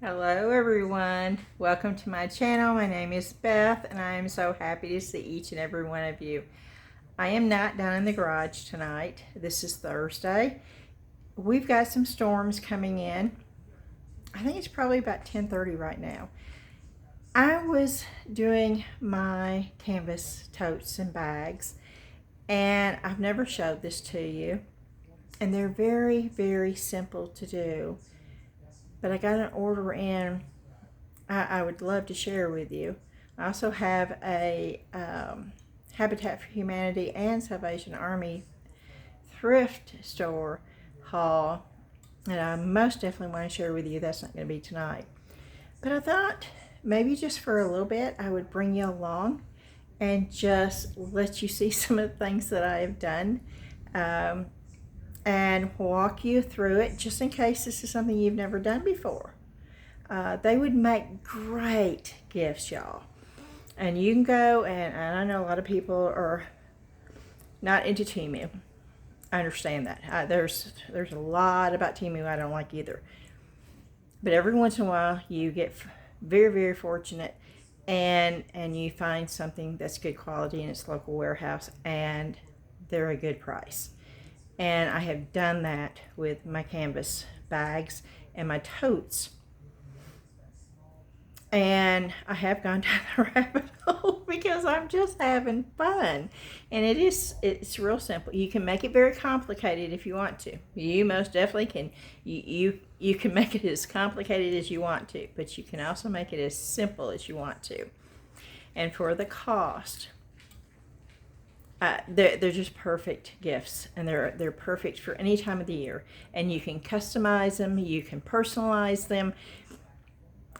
Hello everyone, welcome to my channel. My name is Beth and I am so happy to see each and every one of you. I am not down in the garage tonight. This is Thursday. We've got some storms coming in. I think it's probably about 10:30 right now. I was doing my canvas totes and bags and I've never showed this to you, and they're very simple to do, but I got an order in I would love to share with you. I also have a Habitat for Humanity and Salvation Army thrift store haul that I most definitely want to share with you. That's not going to be tonight. But I thought maybe just for a little bit I would bring you along and just let you see some of the things that I have done, and walk you through it just in case this is something you've never done before. They would make great gifts, y'all. And you can go, and I know a lot of people are not into Temu. I understand that. There's a lot about Temu I don't like either. But every once in a while, you get very fortunate, and you find something that's good quality in its local warehouse, and they're a good price. And I have done that with my canvas bags and my totes. And I have gone down the rabbit hole because I'm just having fun. And it's real simple. You can make it very complicated if you want to. You most definitely can. You can make it as complicated as you want to, but you can also make it as simple as you want to. And for the cost, they're just perfect gifts, and they're perfect for any time of the year. And you can customize them, you can personalize them.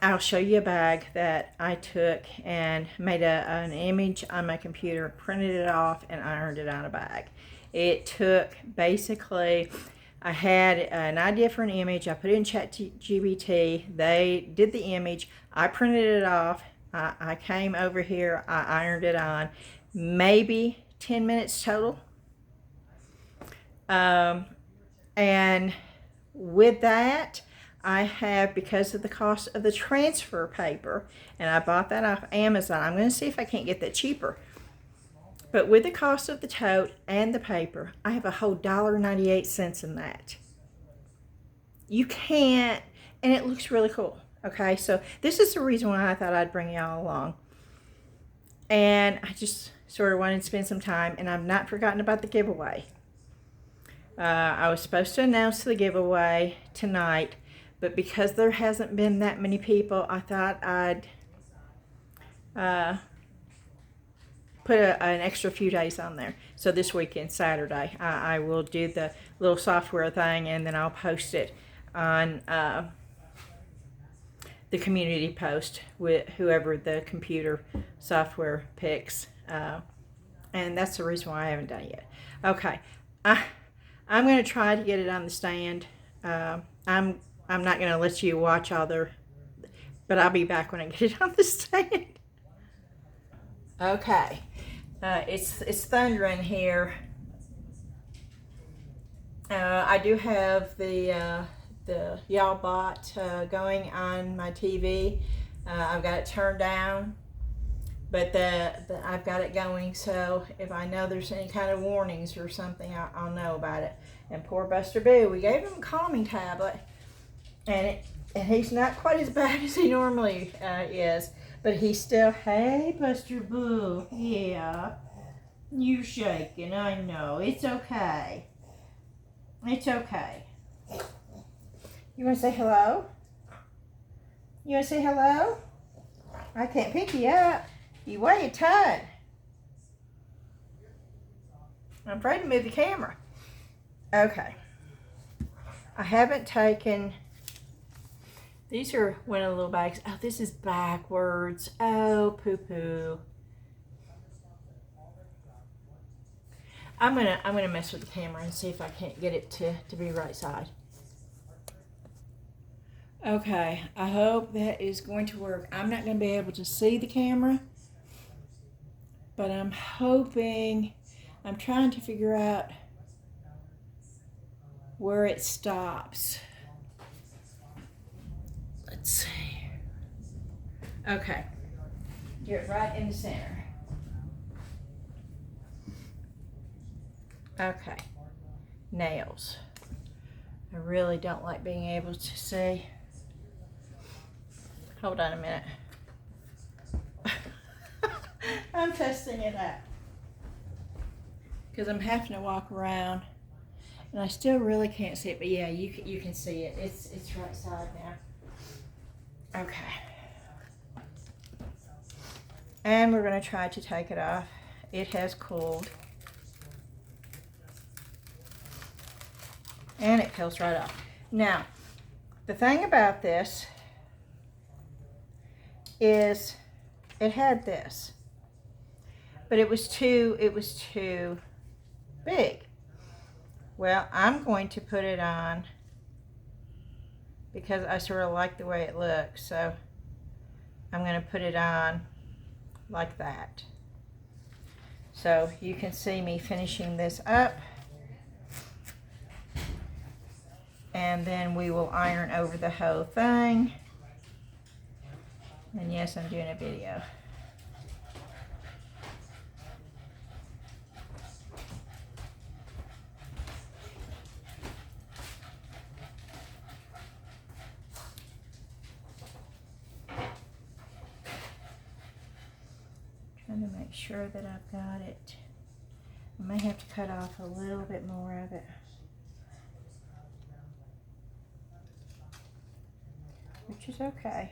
I'll show you a bag that I took and made an image on my computer, printed it off, and ironed it on a bag. It took basically, I had an idea for an image, I put it in ChatGPT, they did the image, I printed it off, I came over here, I ironed it on, maybe 10 minutes total. And with that, I have, because of the cost of the transfer paper, and I bought that off Amazon. I'm going to see if I can't get that cheaper. But with the cost of the tote and the paper, I have a whole $1.98 in that. You can't, and it looks really cool. Okay, so this is the reason why I thought I'd bring y'all along. And I just sort of wanted to spend some time, and I've not forgotten about the giveaway. I was supposed to announce the giveaway tonight, but because there hasn't been that many people, I thought I'd put an extra few days on there. So this weekend, Saturday, I will do the little software thing, and then I'll post it on the community post with whoever the computer software picks. And that's the reason why I haven't done it yet. Okay, I'm going to try to get it on the stand. I'm not going to let you watch all their, but I'll be back when I get it on the stand. Okay, it's thundering here. I do have the Y'all Bot going on my TV. I've got it turned down, but I've got it going, so if I know there's any kind of warnings or something, I'll know about it. And poor Buster Boo, we gave him a calming tablet, and he's not quite as bad as he normally is, but he's still, hey Buster Boo, yeah, you shaking, I know, it's okay. It's okay. You want to say hello? You want to say hello? I can't pick you up. You weigh a ton. I'm afraid to move the camera. Okay. I haven't taken, these are one of the little bags. Oh, this is backwards. Oh, poo-poo. I'm gonna mess with the camera and see if I can't get it to be right side. Okay, I hope that is going to work. I'm not going to be able to see the camera, but I'm hoping, I'm trying to figure out where it stops. let's see. Okay, get right in the center. Okay, nails. I really don't like being able to see. Hold on a minute. I'm testing it out because I'm having to walk around and I still really can't see it, but yeah, you can see it. It's right side now. Okay. And we're going to try to take it off. It has cooled. And it peels right off. Now, the thing about this is it had this, but it was too big. Well, I'm going to put it on because I sort of like the way it looks, so I'm going to put it on like that. So you can see me finishing this up, and then we will iron over the whole thing. And yes, I'm doing a video. Trying to make sure that I've got it. I may have to cut off a little bit more of it, which is okay.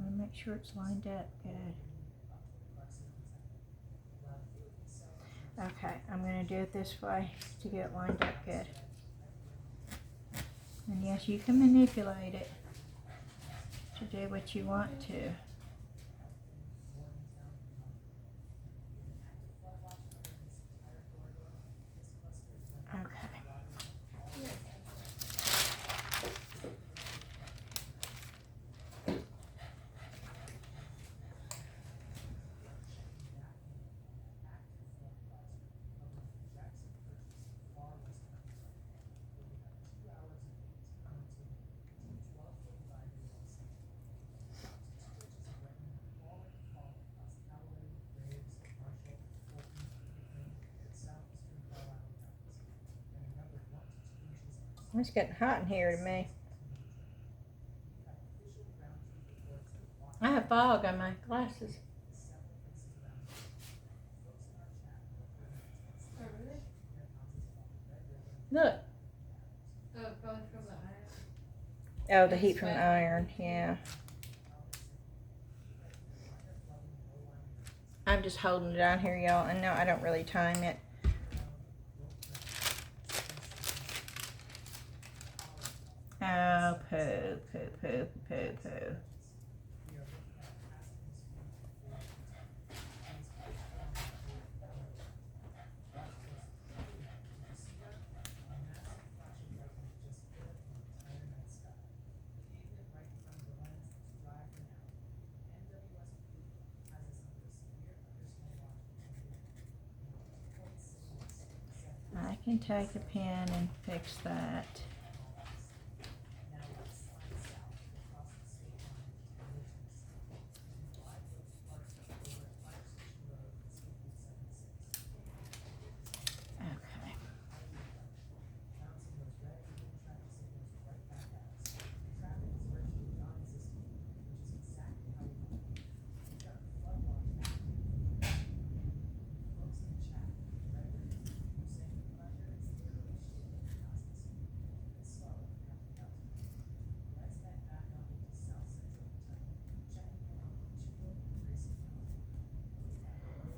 I'm going to make sure it's lined up good. Okay, I'm going to do it this way to get it lined up good. And yes, you can manipulate it to do what you want to. Okay. It's getting hot in here to me. I have fog on my glasses. Oh, really? Look. Oh, probably from the iron. Oh, the heat from the iron, yeah. I'm just holding it on here, y'all, and no, I don't really time it. Oh, poo, poo, poo, poo, poo. I can take a pen and fix that. Okay.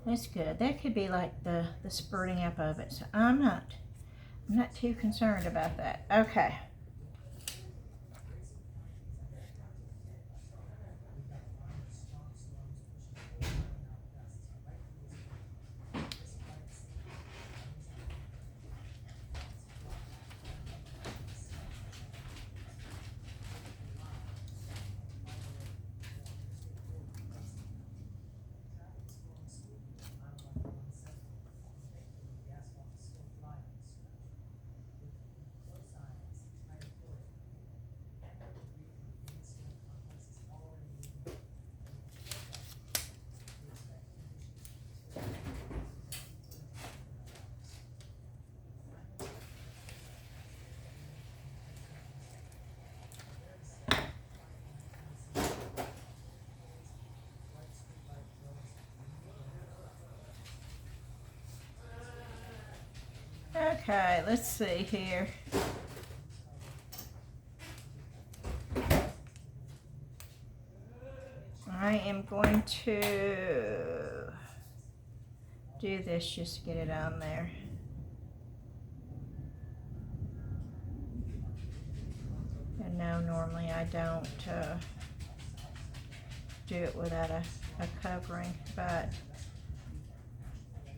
That's good. That could be like the spurting up of it. So I'm not too concerned about that. Okay. Okay, let's see here. I am going to do this just to get it on there. And no, normally I don't do it without a covering, but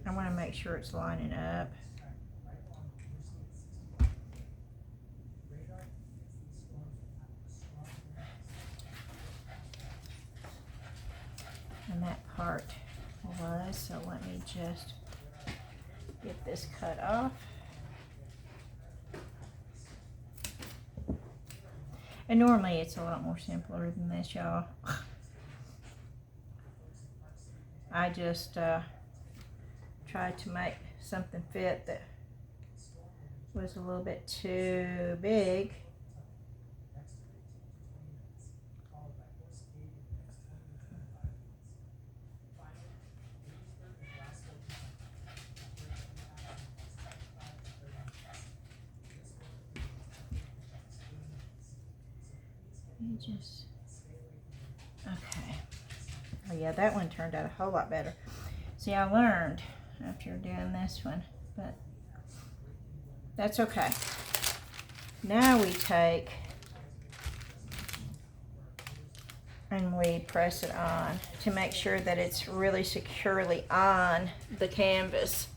I want to make sure it's lining up. And that part was, so let me just get this cut off. And normally it's a lot more simpler than this, y'all. I just tried to make something fit that was a little bit too big. Okay. Oh yeah, that one turned out a whole lot better. See, I learned after doing this one, but that's okay. Now we take and we press it on to make sure that it's really securely on the canvas.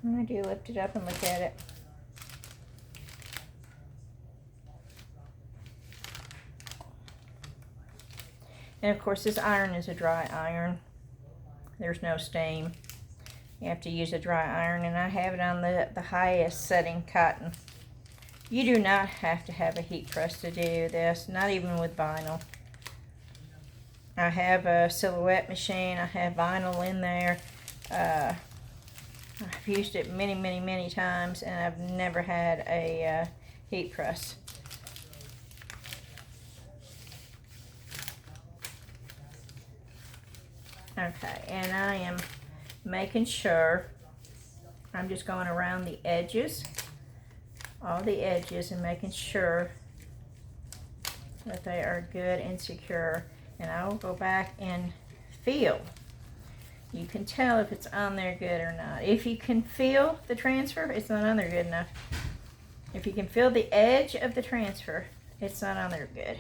And I do lift it up and look at it. And of course this iron is a dry iron. There's no steam. You have to use a dry iron, and I have it on the highest setting cotton. You do not have to have a heat press to do this, not even with vinyl. I have a silhouette machine. I have vinyl in there. I've used it many, many, many times, and I've never had a heat press. Okay, and I am making sure I'm just going around the edges, all the edges, and making sure that they are good and secure. And I will go back and feel. You can tell if it's on there good or not. If you can feel the transfer, it's not on there good enough. If you can feel the edge of the transfer, it's not on there good.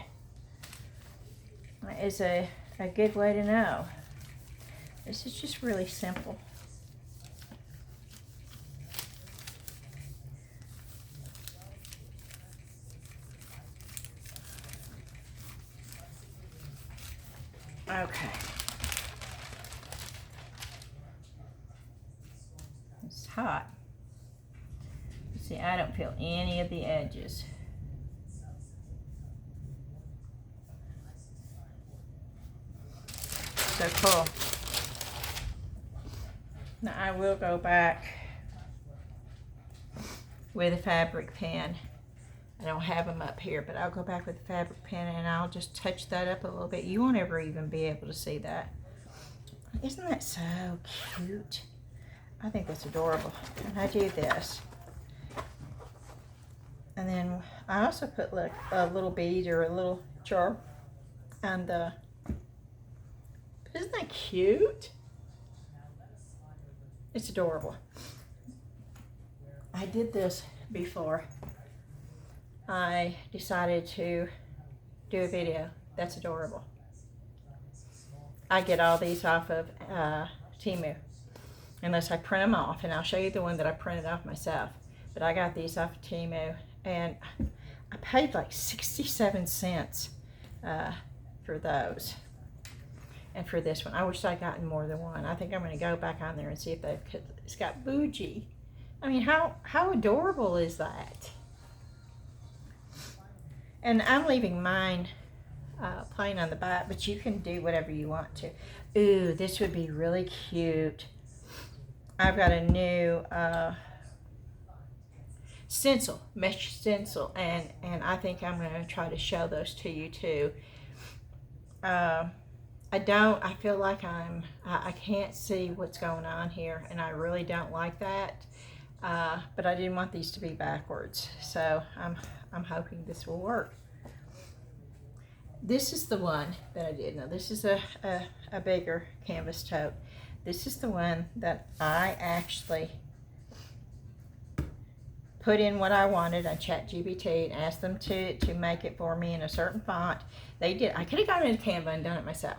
That is a good way to know. This is just really simple. Okay. It's hot. See, I don't feel any of the edges. So cool. Now I will go back with a fabric pen. I don't have them up here, but I'll go back with the fabric pen and I'll just touch that up a little bit. You won't ever even be able to see that. Isn't that so cute? I think that's adorable. And I do this. And then I also put like a little bead or a little charm on the... Isn't that cute? It's adorable. I did this before I decided to do a video. That's adorable. I get all these off of Temu, unless I print them off, and I'll show you the one that I printed off myself. But I got these off of Temu, and I paid like 67 cents for those. And for this one, I wish I'd gotten more than one. I think I'm going to go back on there and see if they've... It's got bougie. I mean, how adorable is that? And I'm leaving mine plain on the back, but you can do whatever you want to. Ooh, this would be really cute. I've got a new stencil, mesh stencil, and I think I'm going to try to show those to you too. I feel like I can't see what's going on here, and I really don't like that. But I didn't want these to be backwards, so I'm hoping this will work. This is the one that I did. Now this is a bigger canvas tote. This is the one that I actually put in what I wanted on ChatGPT and asked them to make it for me in a certain font. They did. I could have gone into Canva and done it myself.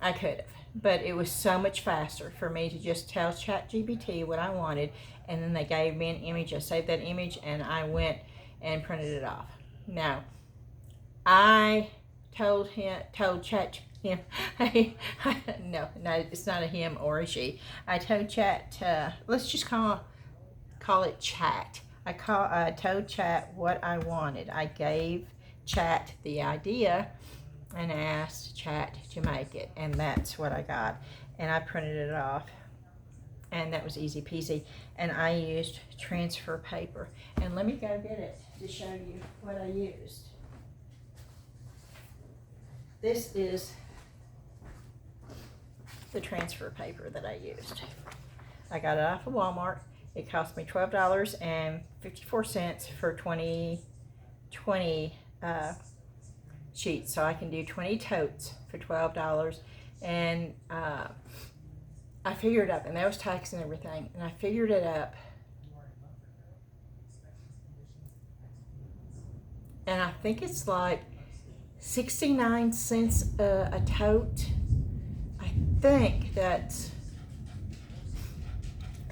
I could have, but it was so much faster for me to just tell ChatGPT what I wanted, and then they gave me an image. I saved that image and I went and printed it off. Now, I told Chat him, no, it's not a him or a she. I told Chat, let's just call it Chat. I told Chat what I wanted. I gave Chat the idea and asked Chat to make it, and that's what I got. And I printed it off, and that was easy peasy. And I used transfer paper. And let me go get it to show you what I used. This is the transfer paper that I used. I got it off of Walmart. It cost me $12.54 for 20 sheets, so I can do 20 totes for $12. And I figured it up, and there was tax and everything, and I figured it up, and I think it's like 69 cents a tote. I think that's,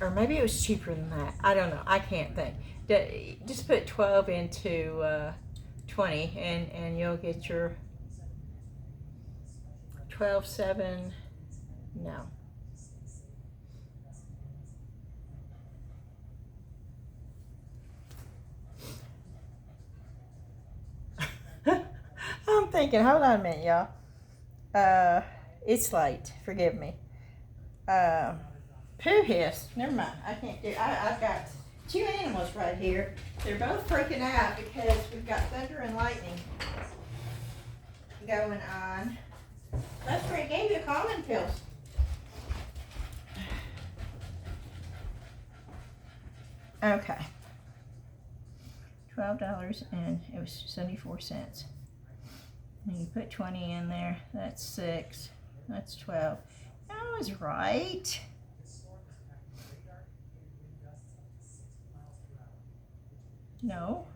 or maybe it was cheaper than that. I don't know. I can't think. Just put 12 into 20 and you'll get your 12.7. No. I'm thinking, hold on a minute, y'all. It's late. Forgive me. Pooh hiss. Never mind. I can't do it. I've got two animals right here. They're both freaking out because we've got thunder and lightning going on. That's where I gave you calling pills. Okay. $12 and it was 74 cents. And you put 20 in there. That's 6. That's 12. That was right. No.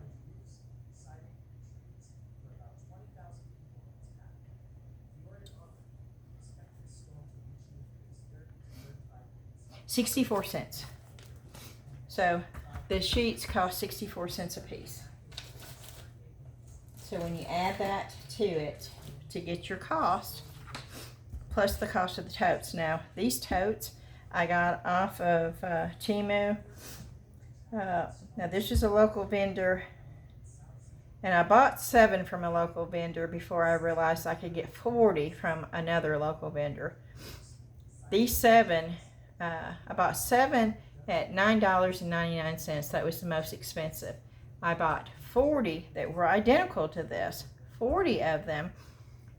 $0.64. So the sheets cost 64 cents a piece. So when you add that to it to get your cost, plus the cost of the totes. Now these totes I got off of Temu. Now this is a local vendor, and I bought 7 from a local vendor before I realized I could get 40 from another local vendor. These 7, I bought 7 at $9.99. That was the most expensive. I bought 40 that were identical to this, 40 of them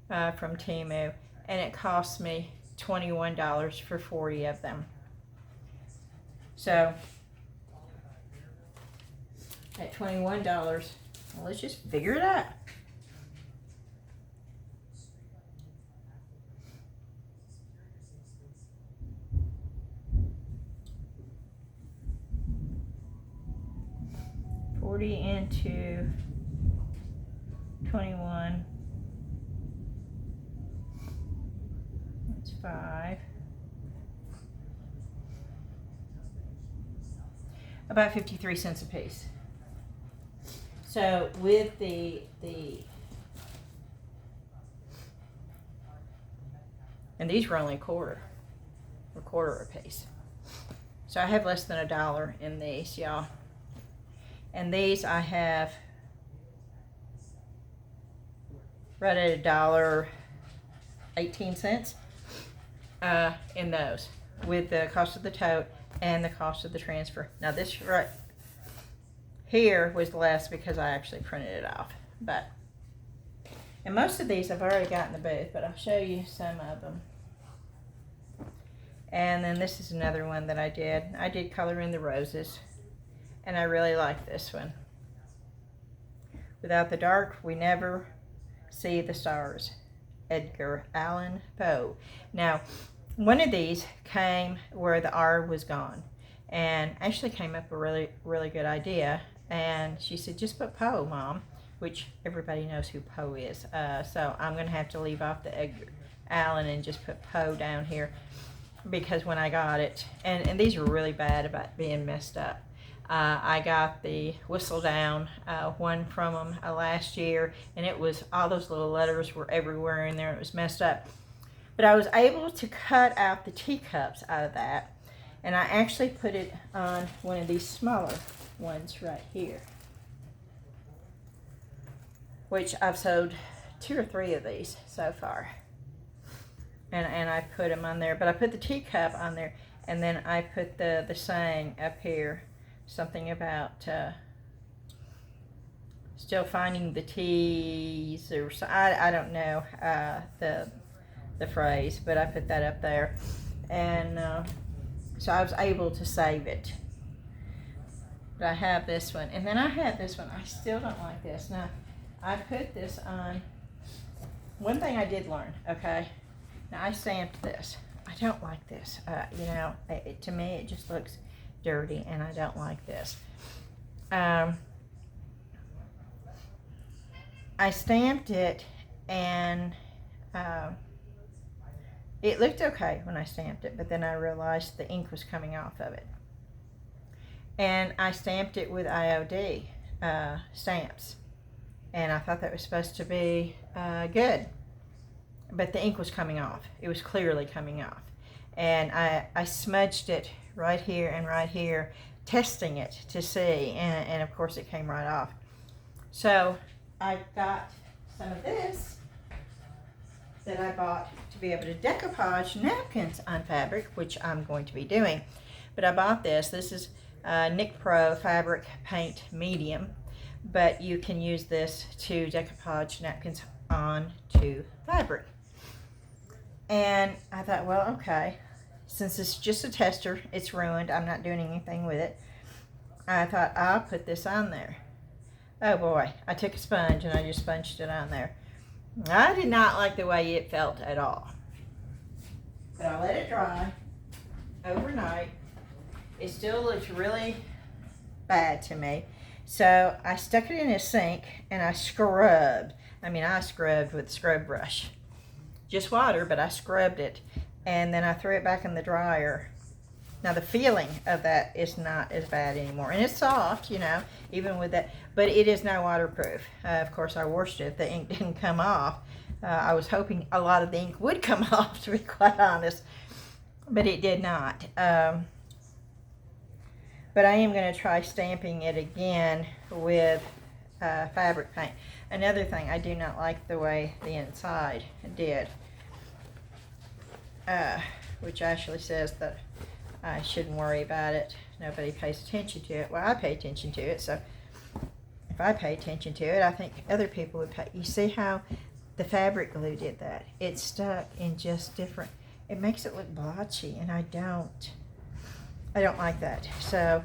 from Temu, and it cost me $21 for 40 of them. So at $21, well, let's just figure it out. $40 into 21. That's 5. About 53 cents a piece. So with the and these were only a quarter a piece. So I have less than $1 in these, y'all. And these I have right at $1.18 in those, with the cost of the tote and the cost of the transfer. Now this right here was less because I actually printed it off. And most of these I've already got in the booth, but I'll show you some of them. And then this is another one that I did. I did color in the roses, and I really like this one. Without the dark, we never see the stars. Edgar Allan Poe. Now, one of these came where the R was gone, and Ashley came up with a really, really good idea. And she said, just put Poe, Mom, which everybody knows who Poe is. So I'm going to have to leave off the Edgar Allan and just put Poe down here, because when I got it, and these were really bad about being messed up. I got the whistle down one from them last year, and it was, all those little letters were everywhere in there. It was messed up. But I was able to cut out the teacups out of that, and I actually put it on one of these smaller ones right here, which I've sewed 2 or 3 of these so far. And I put them on there, but I put the teacup on there, and then I put the saying up here, something about still finding the T's, or so, I don't know the phrase, but I put that up there, and so I was able to save it. But I have this one, and then I have this one. I still don't like this. Now, I put this on. One thing I did learn, okay. Now I stamped this. I don't like this. You know, to me it just looks dirty, and I don't like this. I stamped it, and it looked okay when I stamped it, but then I realized the ink was coming off of it. And I stamped it with IOD stamps, and I thought that was supposed to be good. But the ink was coming off. It was clearly coming off. And I smudged it right here and right here, testing it to see, and of course it came right off. So I got some of this that I bought to be able to decoupage napkins on fabric, which I'm going to be doing. But I bought this. This is Nick Pro Fabric Paint Medium, but you can use this to decoupage napkins onto fabric. And I thought, well, okay, since it's just a tester, it's ruined, I'm not doing anything with it. I thought, I'll put this on there. Oh boy, I took a sponge and I just sponged it on there. I did not like the way it felt at all. But I let it dry overnight. It still looked really bad to me. So I stuck it in a sink and I scrubbed. I scrubbed with a scrub brush. Just water, but I scrubbed it. And then I threw it back in the dryer. Now the feeling of that is not as bad anymore. And it's soft, you know, even with that. But it is now waterproof. Of course, I washed it. The ink didn't come off. I was hoping a lot of the ink would come off, to be quite honest. But it did not. But I am going to try stamping it again with fabric paint. Another thing, I do not like the way the inside did. Which Ashley says that I shouldn't worry about it. Nobody pays attention to it. Well, I pay attention to it, so if I pay attention to it, I think other people would pay. You see how the fabric glue did that? It stuck in just different, it makes it look blotchy, and I don't like that. So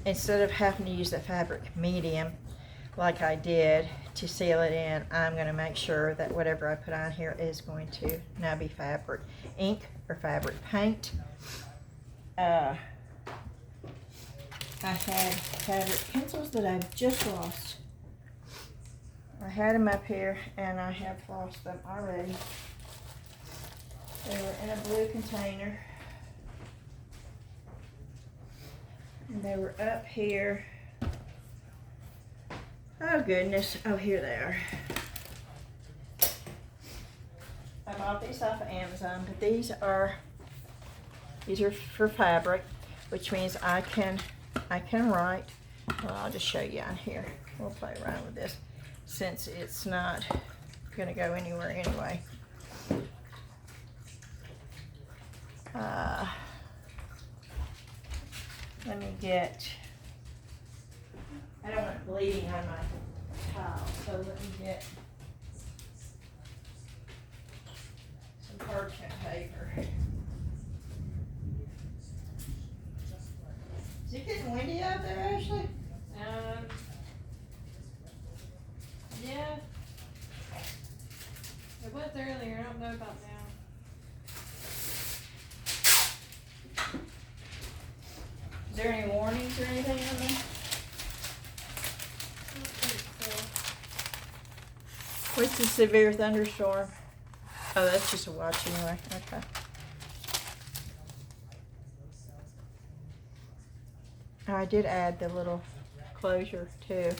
instead of having to use the fabric medium like I did to seal it in, I'm going to make sure that whatever I put on here is going to now be fabric ink or fabric paint. I had fabric pencils that I've just lost. I had them up here and I have lost them already. They were in a blue container. And they were up here. Oh goodness, oh here they are. I bought these off of Amazon, but these are for fabric, which means I can write. Well, I'll just show you on here. We'll play around with this since it's not going to go anywhere anyway. Let me get I don't want bleeding on my tile, so let me get some parchment paper. Is it getting windy out there, Ashley? Yeah. It was earlier, I don't know about now. Is there any warnings or anything on there? I don't think so. What's the severe thunderstorm? Oh, that's just a watch anyway. Okay. Oh, I did add the little closure too.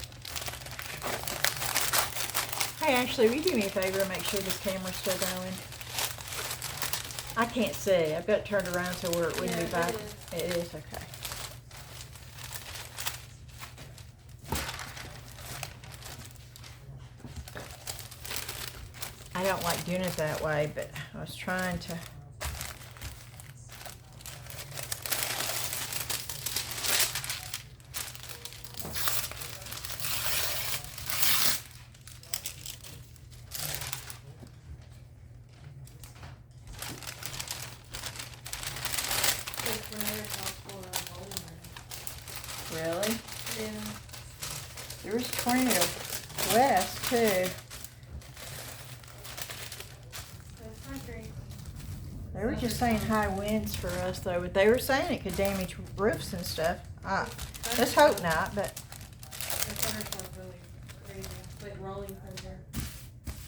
Hey, Ashley, will you do me a favor and make sure this camera's still going? I can't see. I've got it turned around so where it wouldn't be back. It is, okay. I don't like doing it that way, but I was trying to. Really? Yeah. There was a tornado west too. That's country. They were just saying high winds for us though, but they were saying it could damage roofs and stuff. Let's hope not, but. The thunderstorm's really crazy. It's like rolling thunder.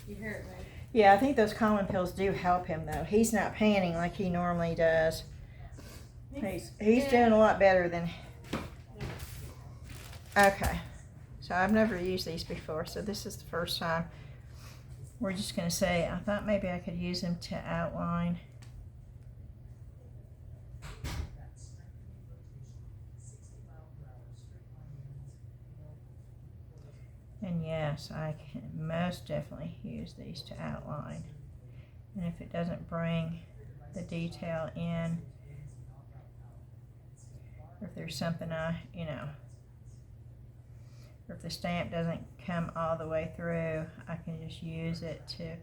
You hear it, right? Yeah, I think those calming pills do help him though. He's not panning like he normally does. He's doing a lot better than. Okay, so I've never used these before, so this is the first time. We're just gonna say, I thought maybe I could use them to outline. And yes, I can most definitely use these to outline. And if it doesn't bring the detail in, or if there's something or if the stamp doesn't come all the way through, I can just use it to.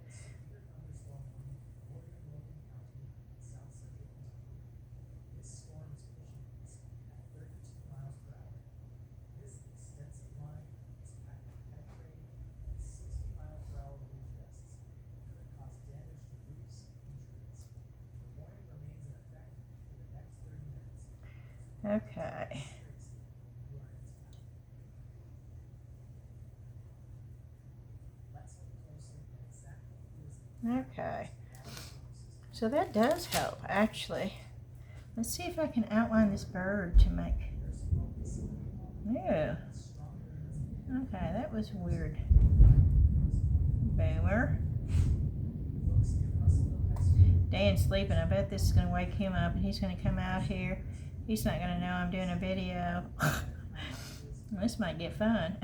Okay. Okay. So that does help, actually. Let's see if I can outline this bird to make. Yeah. Okay, that was weird. Boomer. Dan's sleeping. I bet this is going to wake him up and he's going to come out here. He's not going to know I'm doing a video. This might get fun.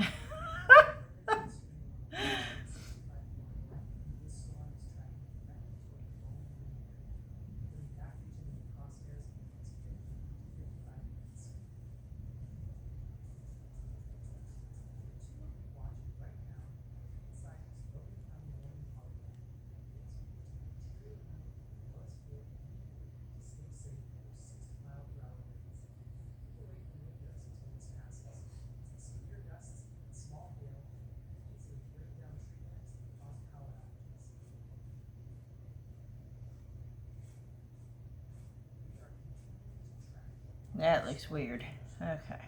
That looks weird. Okay.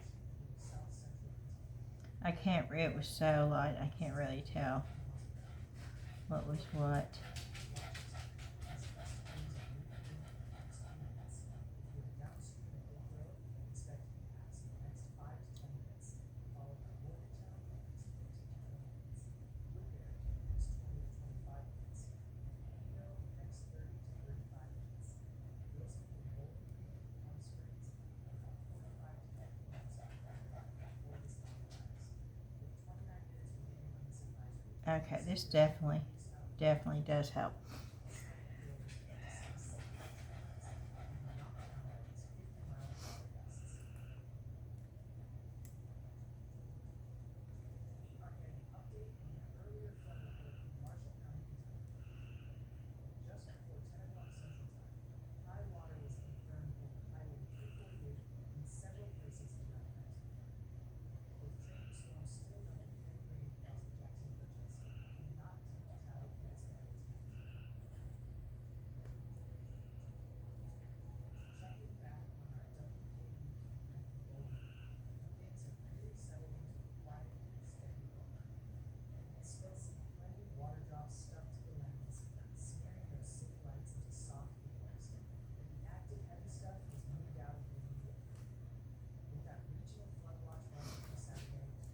I can't read. It was so light. I can't really tell what was what. Okay, this definitely does help.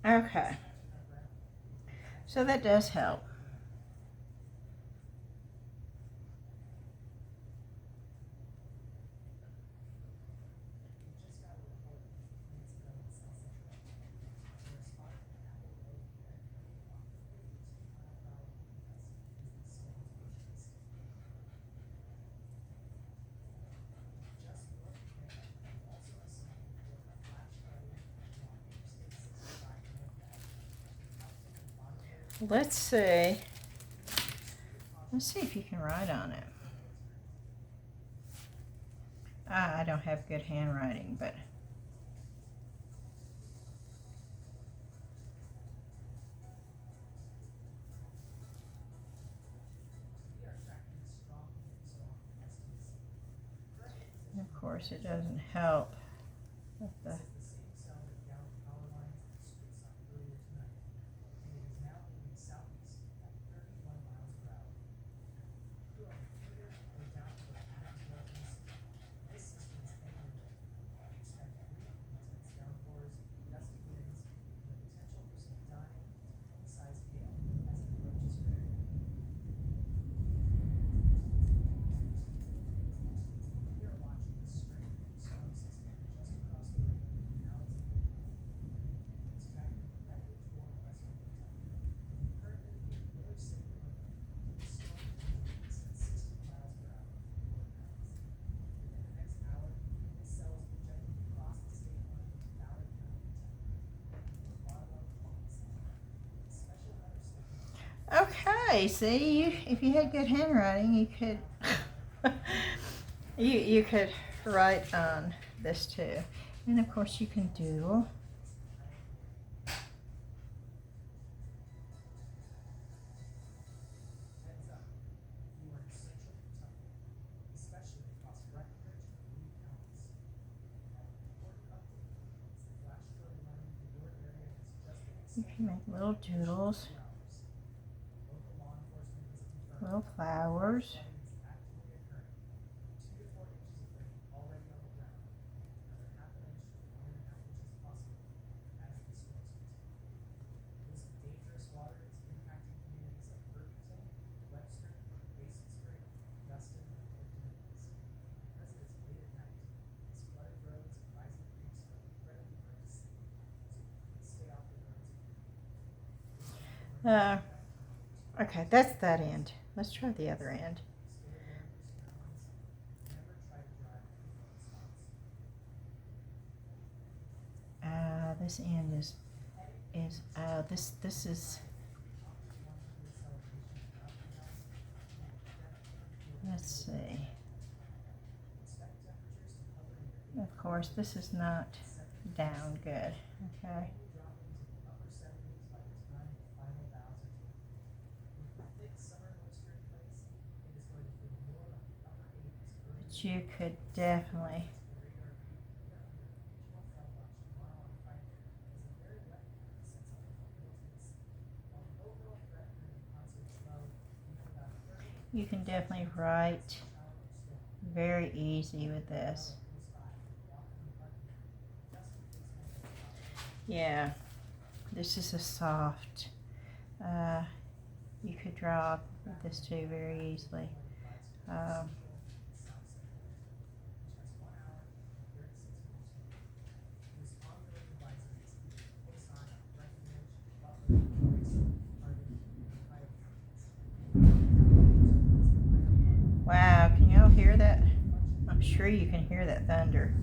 Okay. So that does help. Let's see. Let's see if you can write on it. I don't have good handwriting, but of course it doesn't help with the Okay, see, if you had good handwriting, you could you could write on this too. And of course you can doodle. You can make little doodles, little flowers. Okay, that's that end. Let's try the other end. This end is this is, let's see. Of course, this is not down good. Okay. But you could definitely. You can definitely write very easy with this. Yeah, this is a soft. You could draw with this too very easily. Wow, can y'all hear that? I'm sure you can hear that thunder.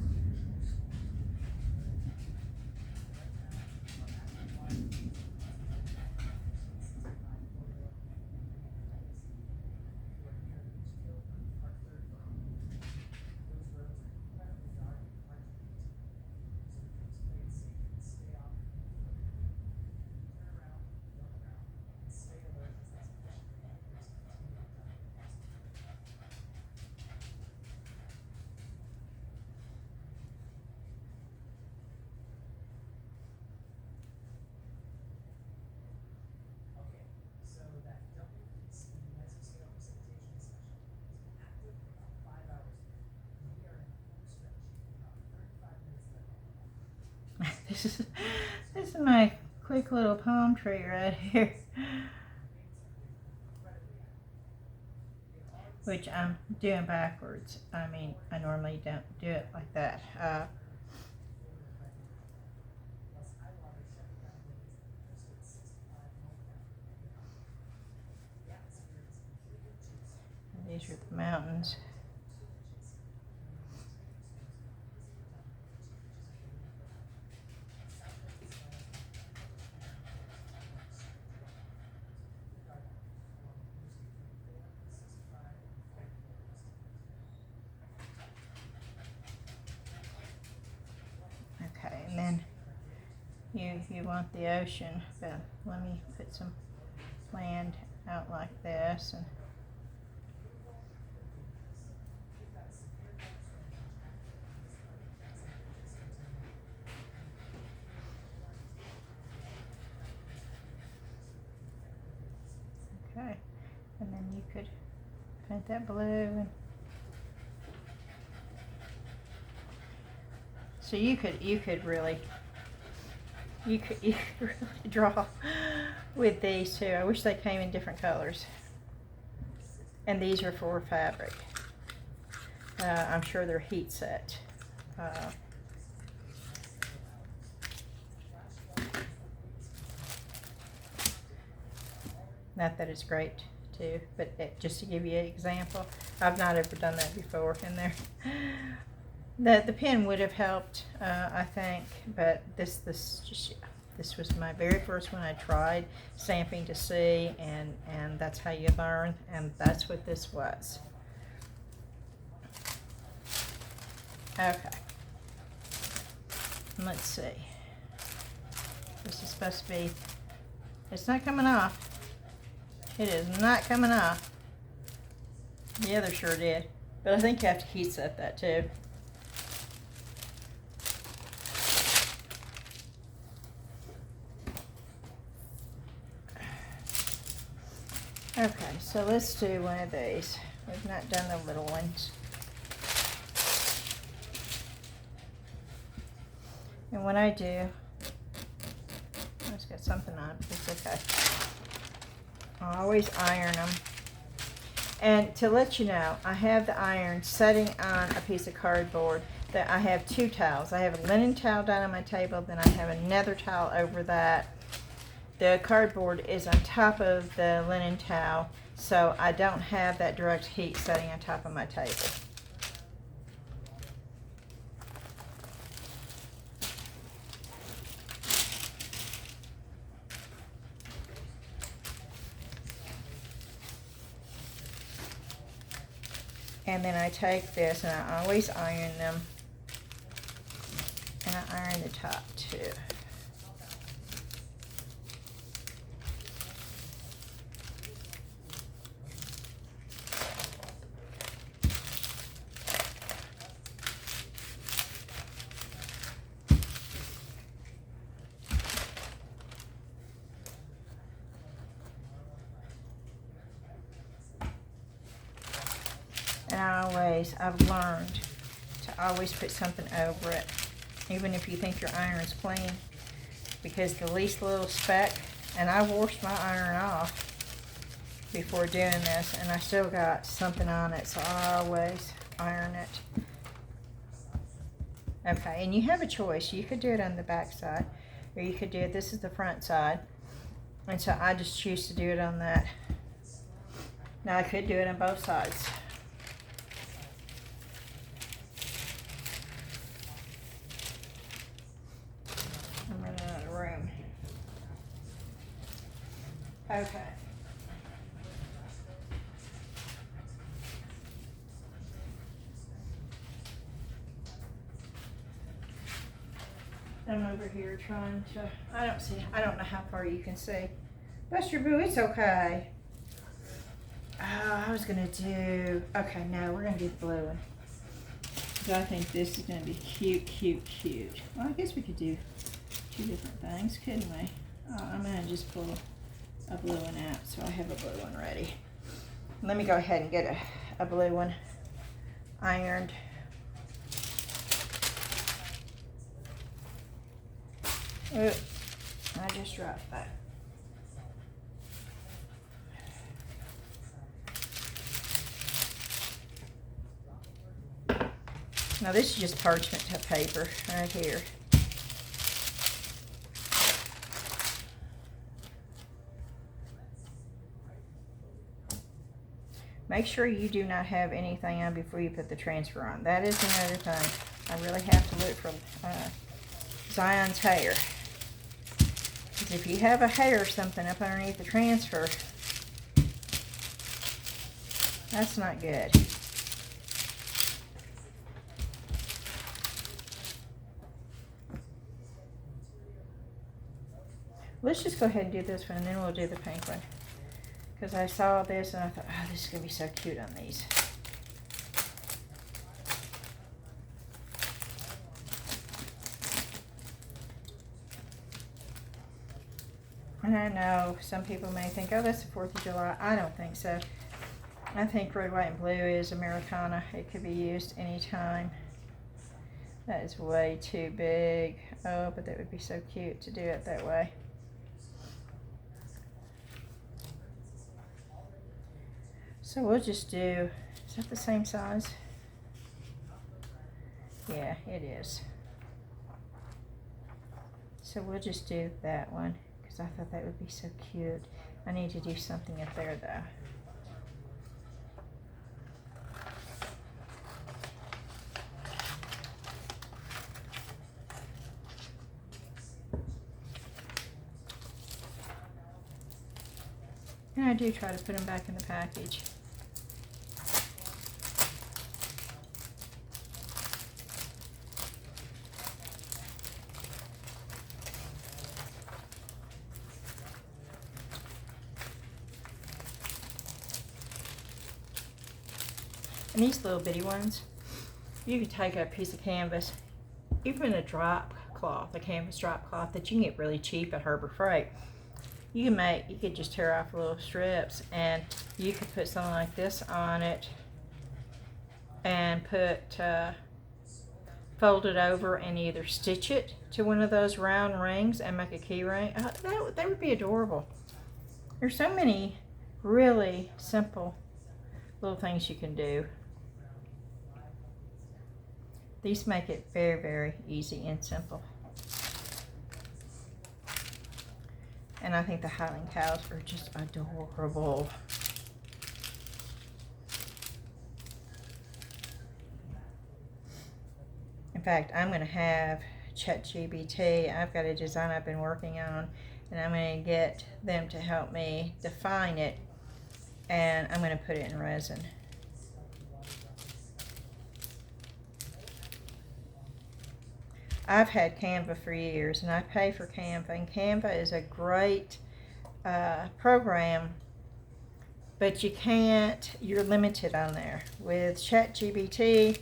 This is my quick little palm tree right here. Which I'm doing backwards. I mean, I normally don't do it like that. These are the mountains. Okay, and then you want the ocean, but let me put some land out like this. And okay, and then you could paint that blue. And so you could really you could really draw with these too. I wish they came in different colors. And these are for fabric. I'm sure they're heat set. Not that it's great too, but just to give you an example, I've not ever done that before in there. The pen would have helped, I think, but this was my very first one I tried stamping to see, and that's how you learn, and that's what this was. Okay. Let's see. This is supposed to be, it's not coming off. It is not coming off. The other sure did, but I think you have to heat set that too. Okay, so let's do one of these. We've not done the little ones. And when I do, I just got something on it, but it's okay. I always iron them. And to let you know, I have the iron setting on a piece of cardboard that I have two towels. I have a linen towel down on my table, then I have another towel over that. The cardboard is on top of the linen towel, so I don't have that direct heat setting on top of my table. And then I take this, and I always iron them, and I iron the top too. And I've learned to always put something over it, even if you think your iron's clean, because the least little speck, and I washed my iron off before doing this, and I still got something on it, so I always iron it. Okay, and you have a choice. You could do it on the back side, or you could do it, this is the front side, and so I just choose to do it on that. Now I could do it on both sides. I'm running out of room. Okay. I'm over here trying to, I don't know how far you can see. Buster Boo, it's okay. Oh, I was gonna do, okay, no, we're gonna do the blue one. So I think this is gonna be cute, cute, cute. Well, I guess we could do two different things, couldn't we? I'm gonna just pull a blue one out, so I have a blue one ready. Let me go ahead and get a blue one ironed. I just dropped that. Now this is just parchment paper right here. Make sure you do not have anything on before you put the transfer on. That is another thing. I really have to look for Zion's hair. Because if you have a hair or something up underneath the transfer, that's not good. Let's just go ahead and do this one, and then we'll do the pink one. Because I saw this and I thought, oh, this is going to be so cute on these. And I know some people may think, oh, that's the 4th of July. I don't think so. I think red, white, and blue is Americana. It could be used anytime. That is way too big. Oh, but that would be so cute to do it that way. So we'll just do, is that the same size? Yeah, it is. So we'll just do that one because I thought that would be so cute. I need to do something up there though. And I do try to put them back in the package. And these little bitty ones, you can take a piece of canvas, even a drop cloth, a canvas drop cloth that you can get really cheap at Harbor Freight. You could just tear off little strips and you could put something like this on it and fold it over and either stitch it to one of those round rings and make a key ring. That would be adorable. There's so many really simple little things you can do. These make it very, very easy and simple. And I think the Highland cows are just adorable. In fact, I'm going to have ChatGPT. I've got a design I've been working on, and I'm going to get them to help me define it, and I'm going to put it in resin. I've had Canva for years, and I pay for Canva, and Canva is a great program, but you're limited on there. With ChatGPT,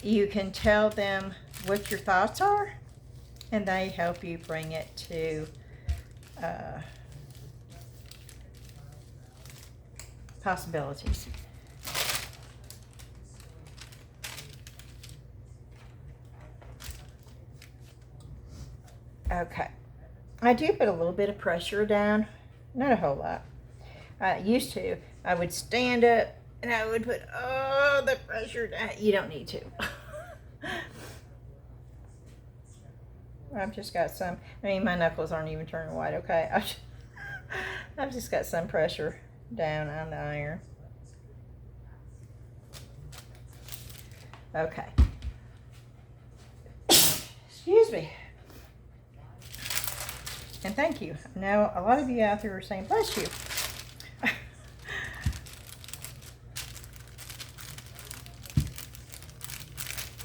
you can tell them what your thoughts are, and they help you bring it to possibilities. Okay, I do put a little bit of pressure down, not a whole lot. I used to. I would stand up and I would put all the pressure down. You don't need to. I've just got some, my knuckles aren't even turning white, okay? I've just got some pressure down on the iron. Okay. Excuse me. And thank you. Now, a lot of you out there are saying, bless you.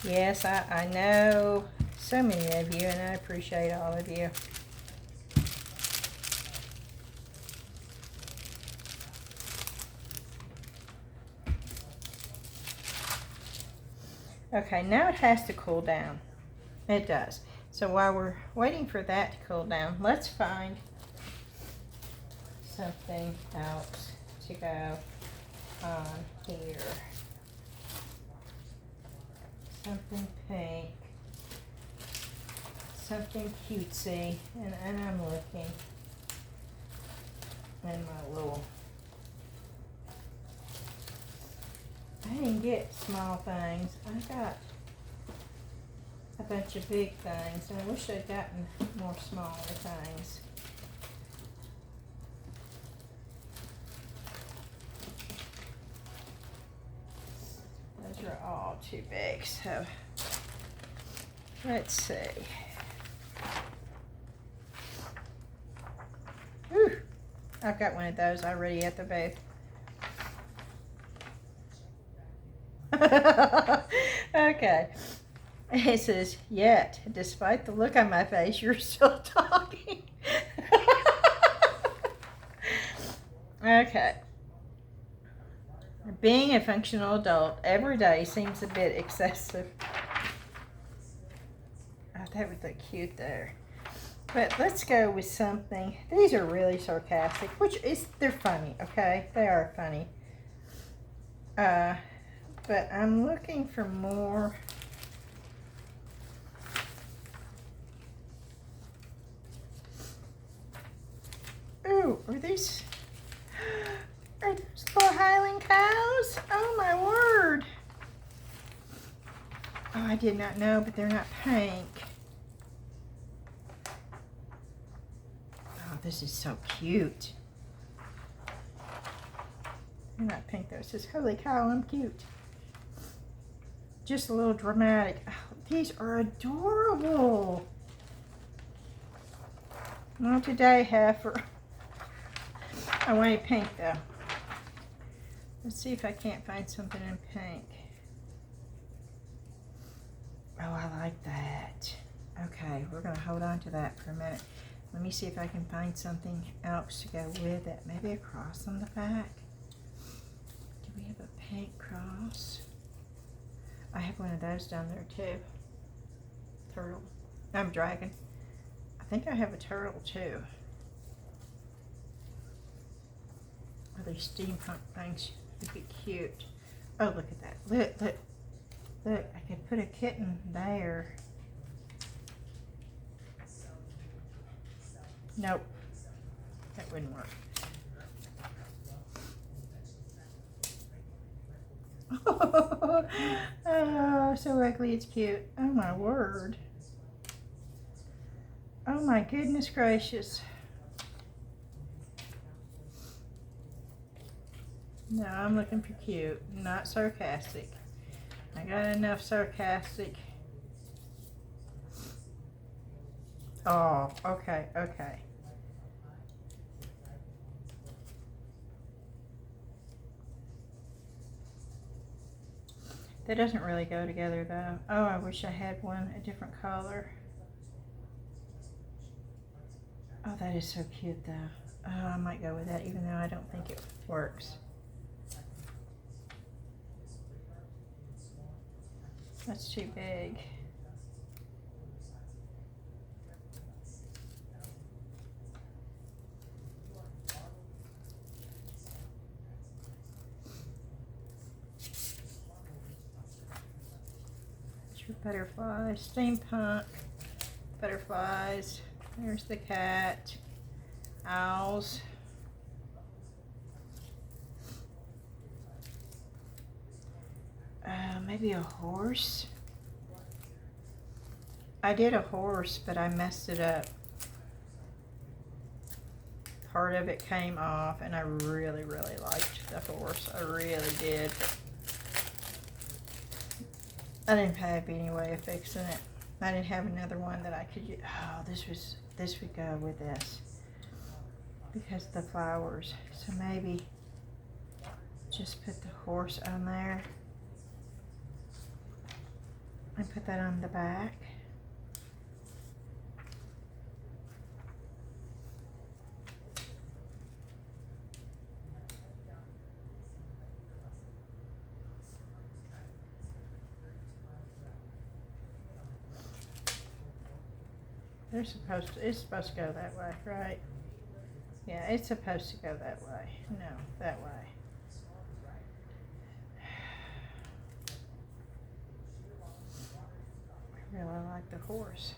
Yes, I know so many of you, and I appreciate all of you. Okay, now it has to cool down. It does. So while we're waiting for that to cool down, let's find something else to go on here. Something pink. something cutesy, and I'm looking in my little, I didn't get small things. I got a bunch of big things, and I wish I'd gotten more smaller things. Those are all too big, so let's see. Whew. I've got one of those already at the booth. Okay. It says, yet, despite the look on my face, you're still talking. Okay. Being a functional adult every day seems a bit excessive. Oh, that would look cute there. But let's go with something. These are really sarcastic, which is, they're funny, okay? They are funny. But I'm looking for more. Ooh, are these little Highland cows? Oh my word. Oh, I did not know, but they're not pink. Oh, this is so cute. They're not pink though. It says, holy cow, I'm cute. Just a little dramatic. Oh, these are adorable. Not today, heifer. I want a pink though. Let's see if I can't find something in pink. Oh, I like that. Okay, we're gonna hold on to that for a minute. Let me see if I can find something else to go with it. Maybe a cross on the back. Do we have a pink cross? I have one of those down there too. Turtle. I'm dragon. I think I have a turtle too. Oh, these steampunk things would be cute. Oh, look at that. Look, look, look. I could put a kitten there. Nope. That wouldn't work. Oh, so ugly, it's cute. Oh my word. Oh my goodness gracious. No, I'm looking for cute, not sarcastic. I got enough sarcastic. Oh, okay, okay. That doesn't really go together though. Oh, I wish I had one a different color. Oh, that is so cute though. Oh, I might go with that even though I don't think it works. That's too big. Butterflies, steampunk, butterflies. There's the cat, owls. Maybe a horse. I did a horse, but I messed it up. Part of it came off, and I really, really liked the horse. I really did. I didn't have any way of fixing it. I didn't have another one that I could use. Oh, this would go with this because of the flowers. So maybe just put the horse on there and put that on the back. It's supposed to go that way, right? Yeah, it's supposed to go that way. No, that way. I really like the horse.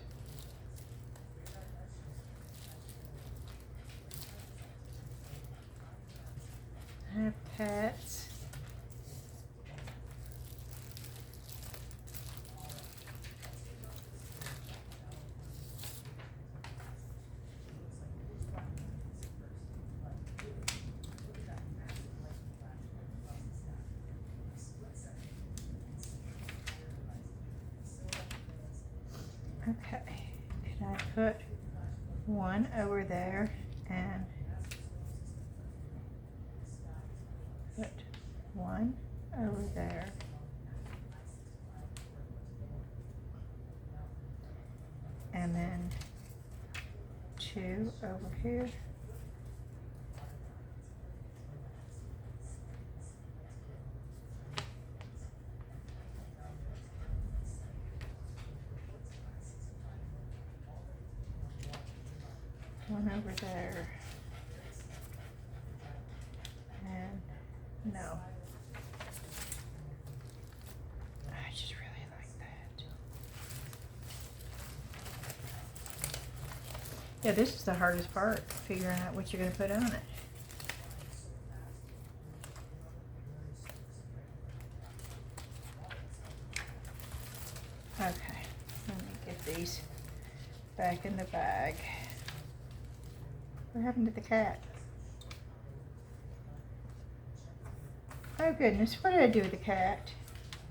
hats. Okay, and I put one over there and put one over there. And then two over here. One over there. And no. I just really like that. Yeah, this is the hardest part, figuring out what you're going to put on it. Okay, let me get these back in the bag. What happened to the cat? Oh goodness, what did I do with the cat?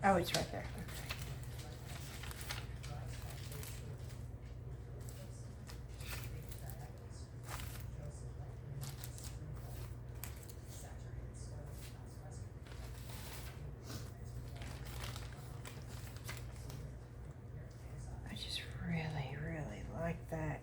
Oh, it's right there. I just really, really like that.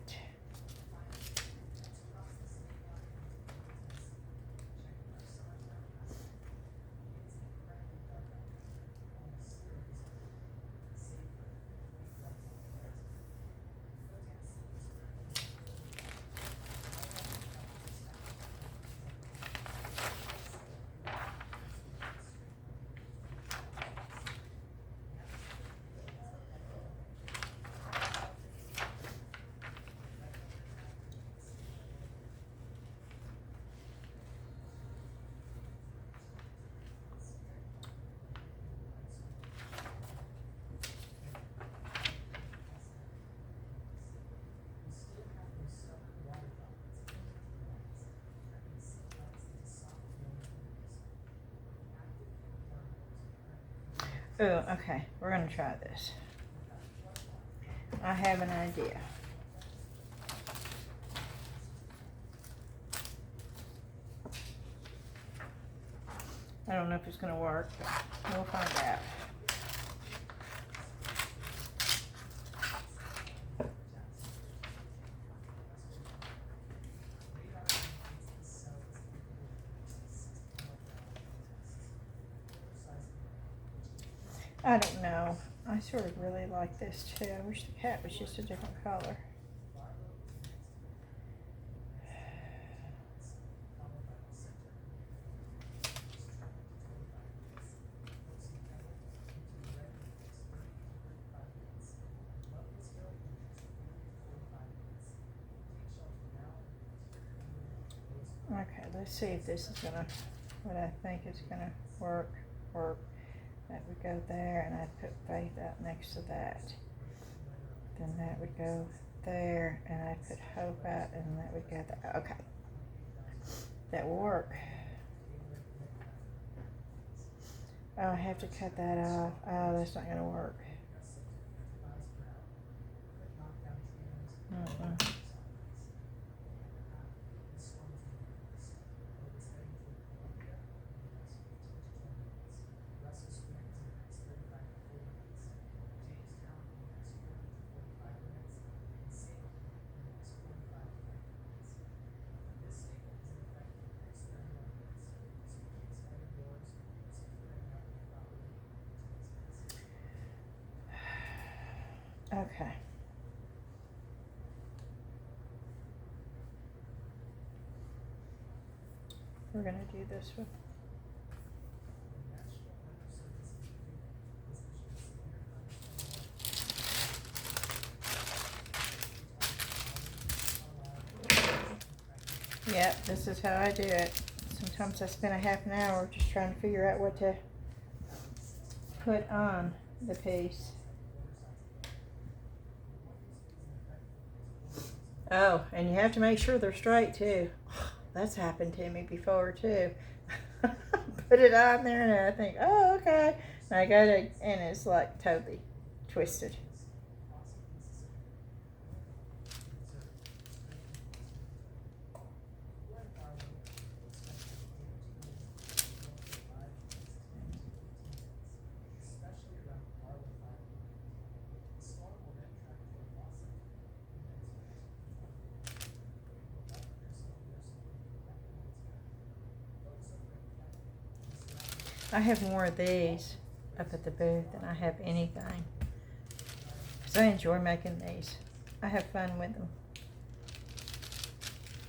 Oh, okay, we're gonna try this. I have an idea. I don't know if it's gonna work, but we'll find out. I don't know. I sort of really like this too. I wish the cat was just a different color. Okay, let's see if this is gonna, what I think is gonna work. That would go there, and I'd put Faith out next to that. Then that would go there, and I'd put Hope out, and that would go there. Okay, that will work. Oh, I have to cut that off. Oh, that's not gonna work. Okay. We're gonna do this one. Yep, this is how I do it. Some Sometimes I spend a half an hour just trying to figure out what to put on the piece. Oh, and you have to make sure they're straight too. That's happened to me before too. Put it on there and I think, oh, okay. And I go to, and it's like totally twisted. I have more of these up at the booth than I have anything. Because I enjoy making these. I have fun with them.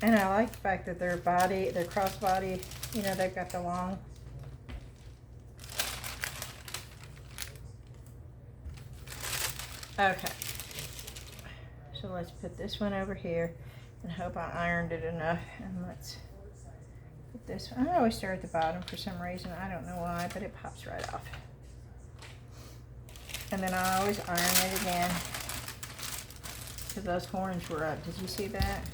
And I like the fact that they're crossbody, you know, they've got the long. Okay. So let's put this one over here and hope I ironed it enough. And let's put this one. I always start at the bottom for some reason. I don't know why, but it pops right off. And then I always iron it again because those horns were up. Did you see that?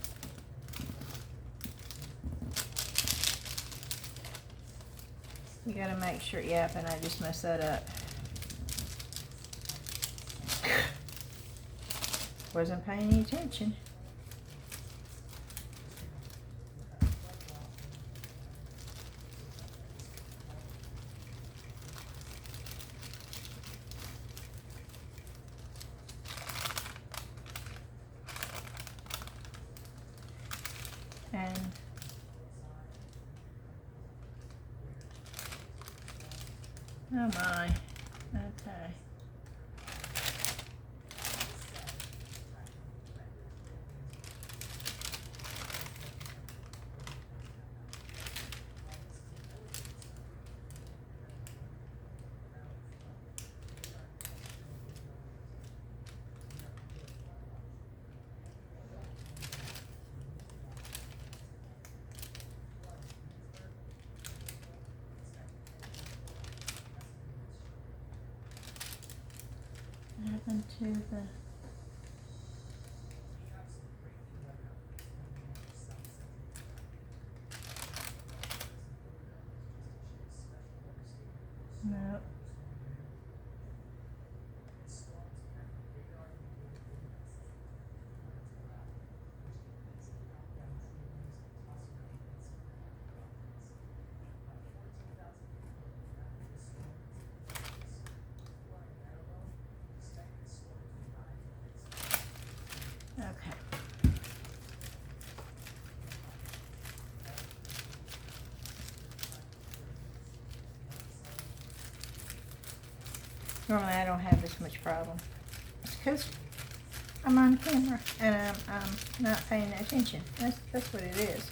You gotta make sure, yep, and I just messed that up. Wasn't paying any attention. And oh my, okay. What happened to the... No. Okay. Normally I don't have this much problem. It's because I'm on camera and I'm not paying attention. That's what it is.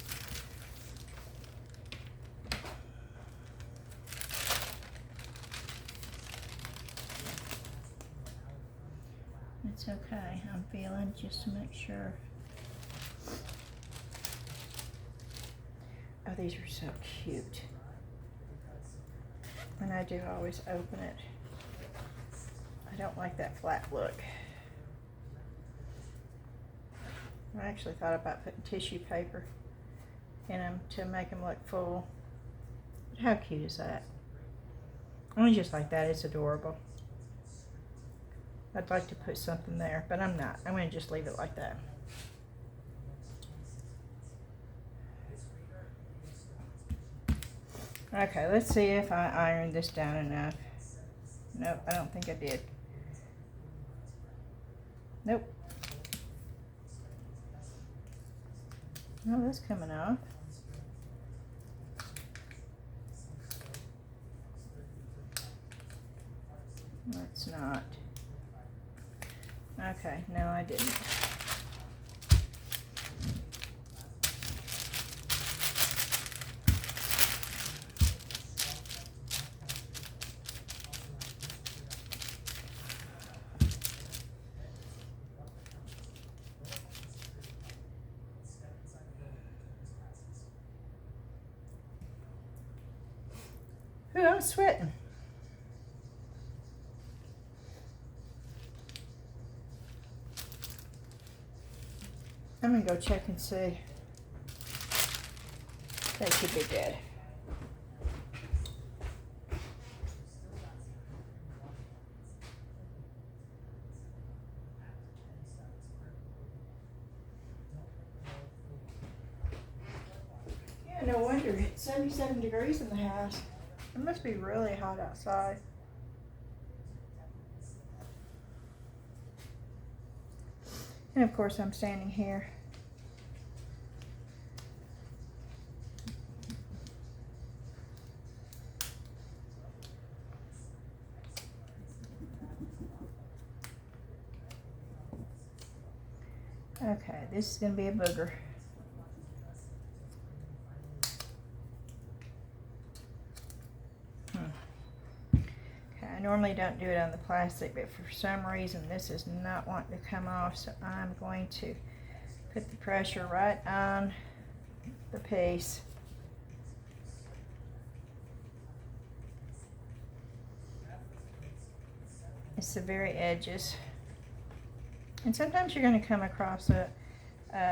It's okay. I'm feeling just to make sure. Oh, these are so cute. And I do always open it. I don't like that flat look. I actually thought about putting tissue paper in them to make them look full. But how cute is that? I mean, just like that, it's adorable. I'd like to put something there, but I'm not. I'm going to just leave it like that. Okay, let's see if I ironed this down enough. Nope, I don't think I did. Nope. No, that's coming off. Let's not. Okay, no, I didn't. Ooh, I'm sweating. I'm gonna go check and see. That should be good. Yeah, no wonder. It's 77 degrees in the house. It must be really hot outside. And of course I'm standing here. Okay, this is gonna be a booger. I normally don't do it on the plastic, but for some reason this is not wanting to come off, so I'm going to put the pressure right on the piece. It's the very edges. And sometimes you're going to come across a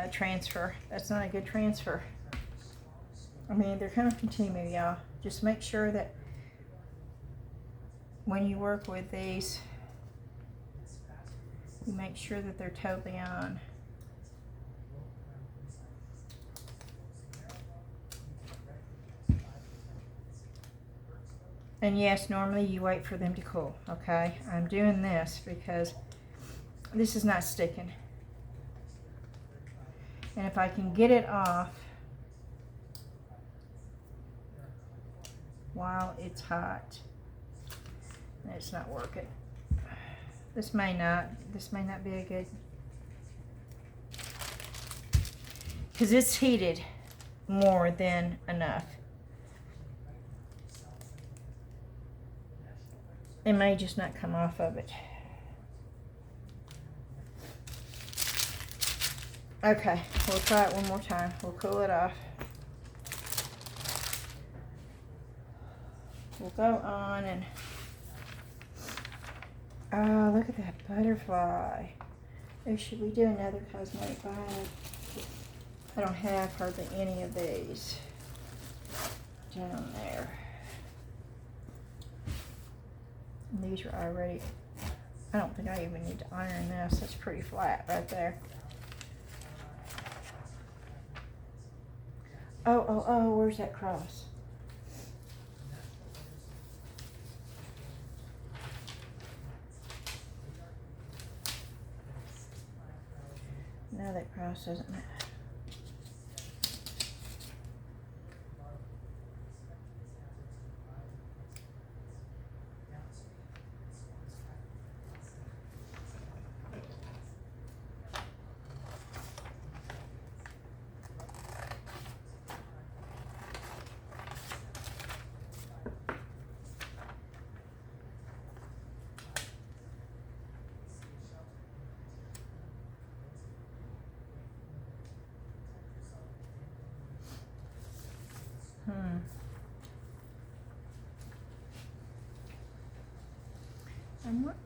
transfer. That's not a good transfer. I mean, they're kind of continuing, y'all. Just make sure that when you work with these, you make sure that they're totally on. And yes, normally you wait for them to cool, okay? I'm doing this because this is not sticking. And if I can get it off while it's hot, it's not working. This may not be a good, because it's heated more than enough. It may just not come off of it. Okay, we'll try it one more time. We'll cool it off. We'll go on and, oh, look at that butterfly. Oh, should we do another cosmetic bag? I don't have hardly any of these down there. And these are already, I don't think I even need to iron this. That's pretty flat right there. Oh, where's that cross? No, that cross doesn't matter.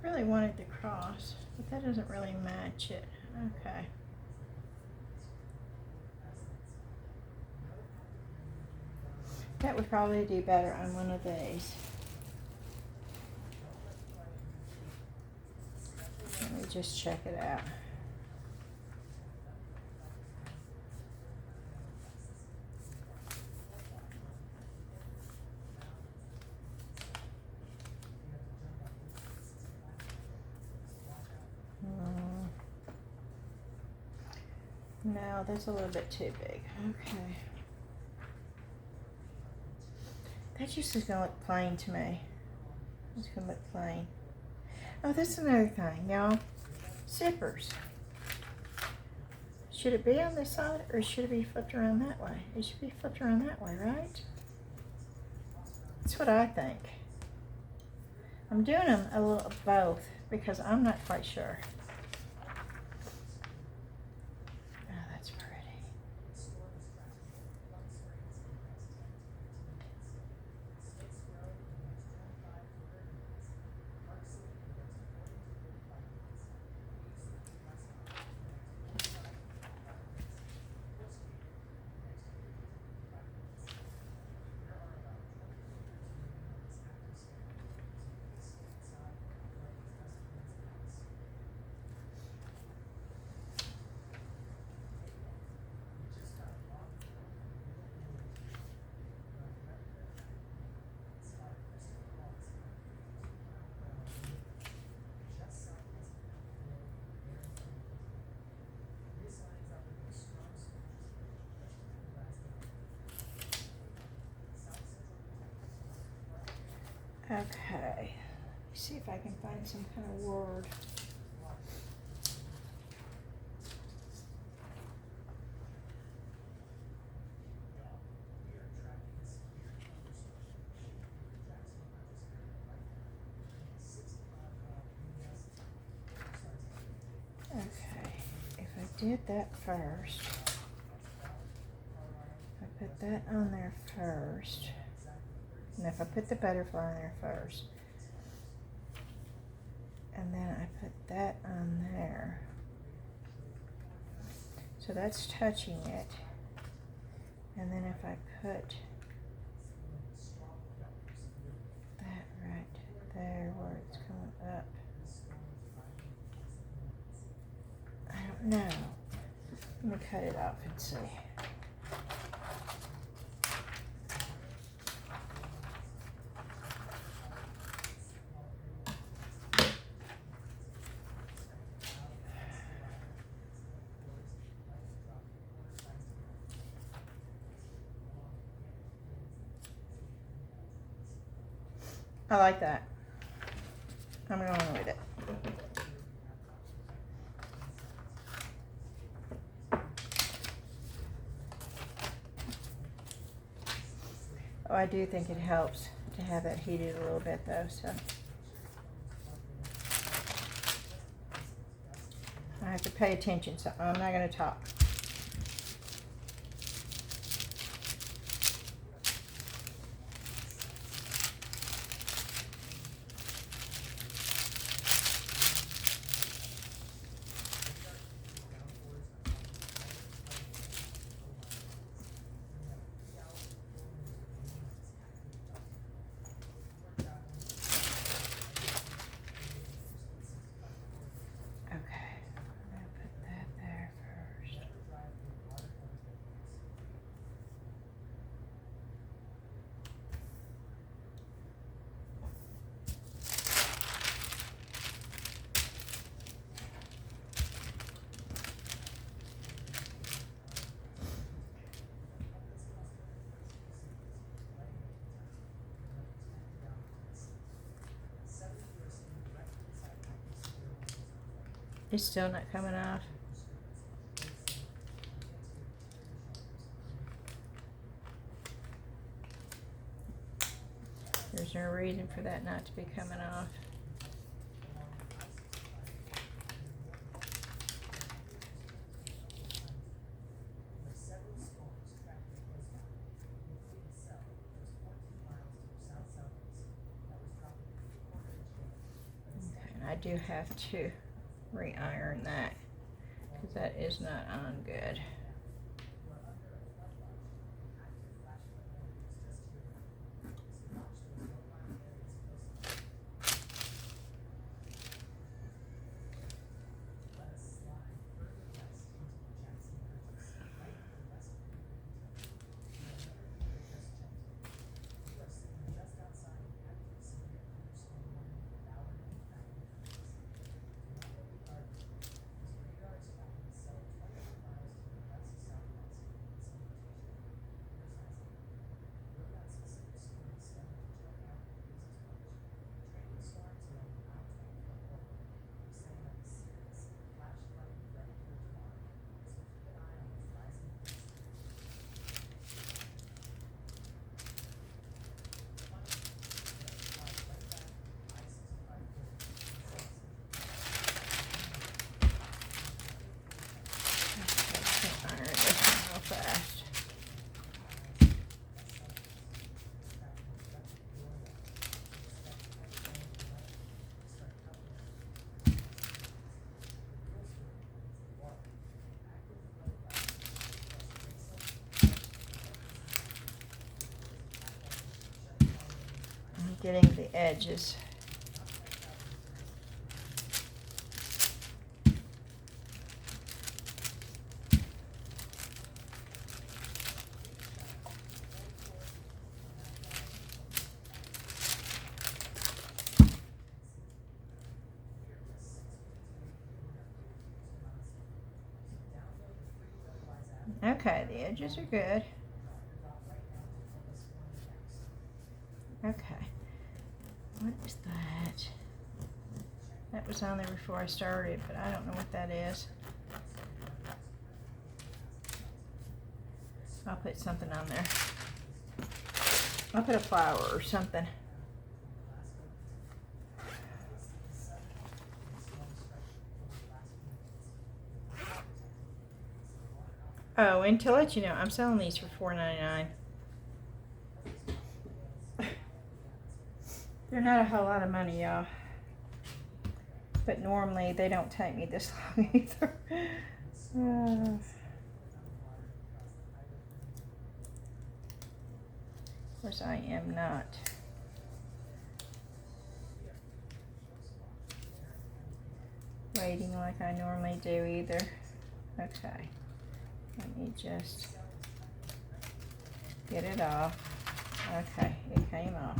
I really wanted the cross, but that doesn't really match it. Okay. That would probably do better on one of these. Let me just check it out. No, that's a little bit too big. Okay. That just is gonna look plain to me. It's gonna look plain. Oh, that's another thing, y'all. Zippers. Should it be on this side or should it be flipped around that way? It should be flipped around that way, right? That's what I think. I'm doing them a little of both because I'm not quite sure. Oh, that's pretty. Okay, let's see if I can find some kind of word. Okay, if I did that first, I put that on there first, and if I put the butterfly on there first, and then I put that on there, so that's touching it, and then if I put that right there where it's coming up, I don't know. Let me cut it off and see. I like that. I'm going with it. Oh, I do think it helps to have that heated a little bit though, so. I have to pay attention, so I'm not going to talk. It's still not coming off. There's no reason for that not to be coming off. Okay, and I do have to re-iron that because that is not on good. Getting the edges. Okay, the edges are good. Okay. that. That was on there before I started, but I don't know what that is. I'll put something on there. I'll put a flower or something. Oh, and to let you know, I'm selling these for $4.99. They're not a whole lot of money, y'all. But normally they don't take me this long either. Of course, I am not waiting like I normally do either. Okay. Let me just get it off. Okay, it came off.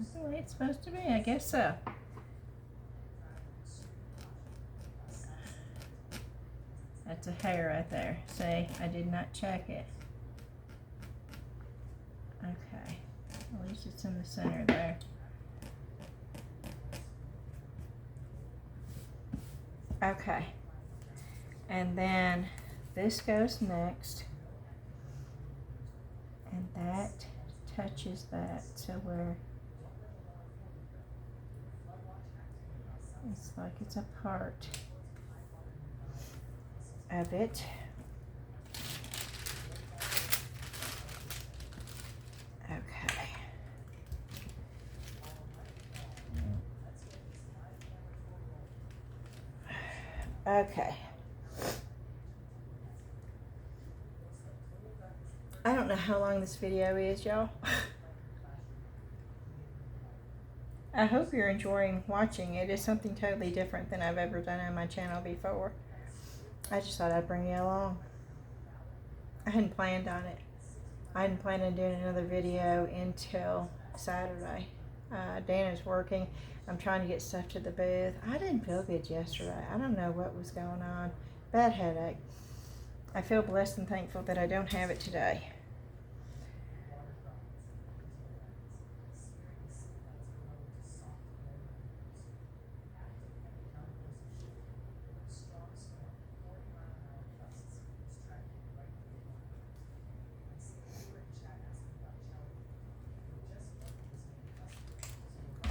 Is that the way it's supposed to be? I guess so. That's a hair right there. See, I did not check it. Okay, at least it's in the center there. Okay, and then this goes next, and that touches that, so where it's like it's a part of it. Okay. Okay. I don't know how long this video is, y'all. I hope you're enjoying watching it. It's something totally different than I've ever done on my channel before. I just thought I'd bring you along. I hadn't planned on it. I hadn't planned on doing another video until Saturday. Dana's working. I'm trying to get stuff to the booth. I didn't feel good yesterday. I don't know what was going on. Bad headache. I feel blessed and thankful that I don't have it today.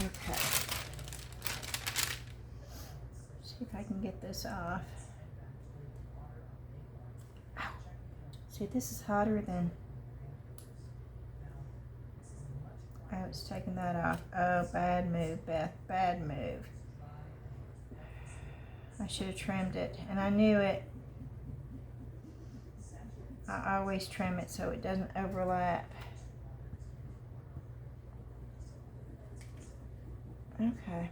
Okay. See if I can get this off. Ow. See, this is hotter than... Oh, it's taking that off. Oh, bad move, Beth. Bad move. I should have trimmed it, and I knew it. I always trim it so it doesn't overlap. Okay.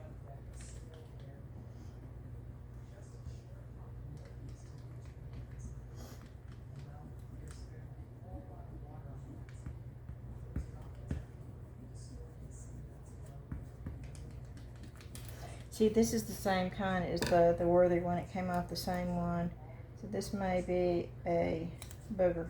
See, this is the same kind as the Worthy one. It came off the same one. So this may be a booger.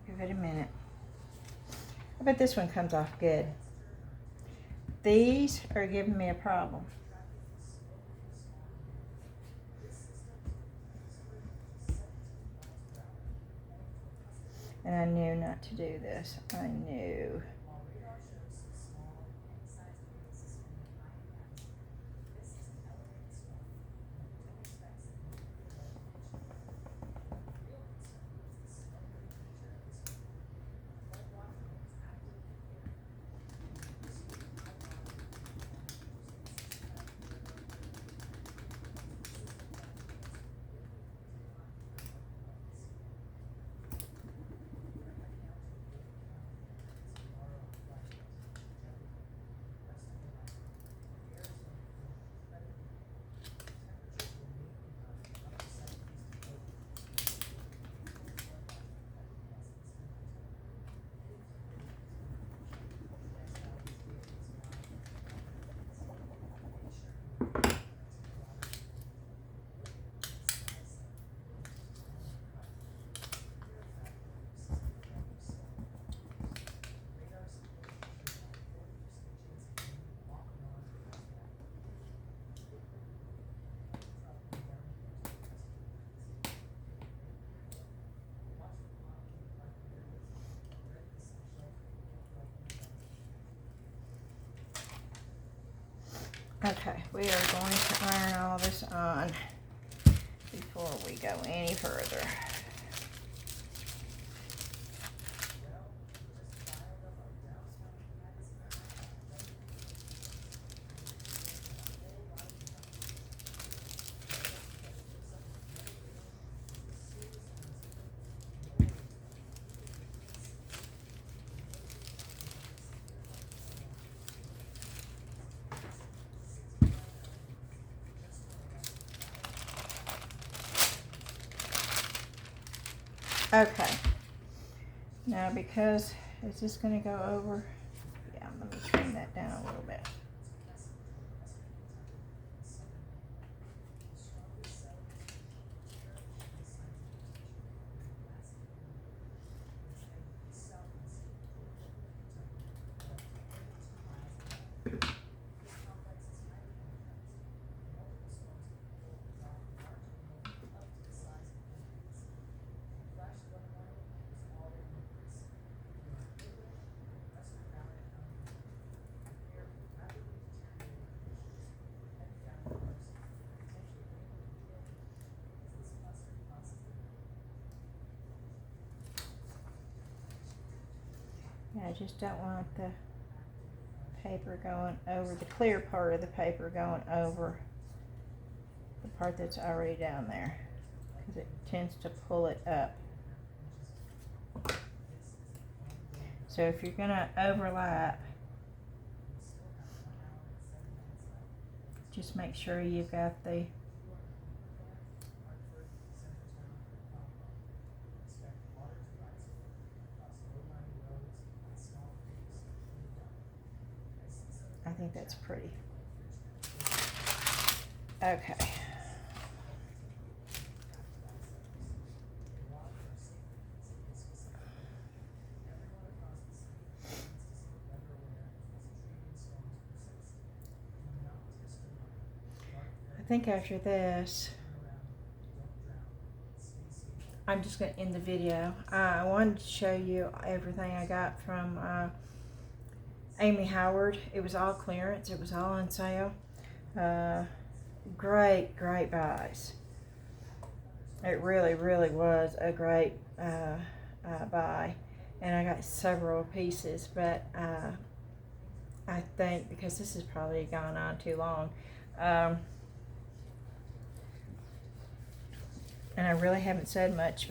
Give it a minute. I bet this one comes off good. These are giving me a problem. And I knew not to do this. I knew. Okay, we are going to iron all this on before we go any further. Okay, now because is this going to go over? Yeah, let me trim that down a little bit. I just don't want the paper going over, the clear part of the paper going over the part that's already down there, because it tends to pull it up. So if you're going to overlap, just make sure you've got the I think that's pretty. Okay. I think after this, I'm just going to end the video. I wanted to show you everything I got from Amy Howard. It was all clearance. It was all on sale. Great buys. It really was a great buy. And I got several pieces, but I think because this has probably gone on too long, and I really haven't said much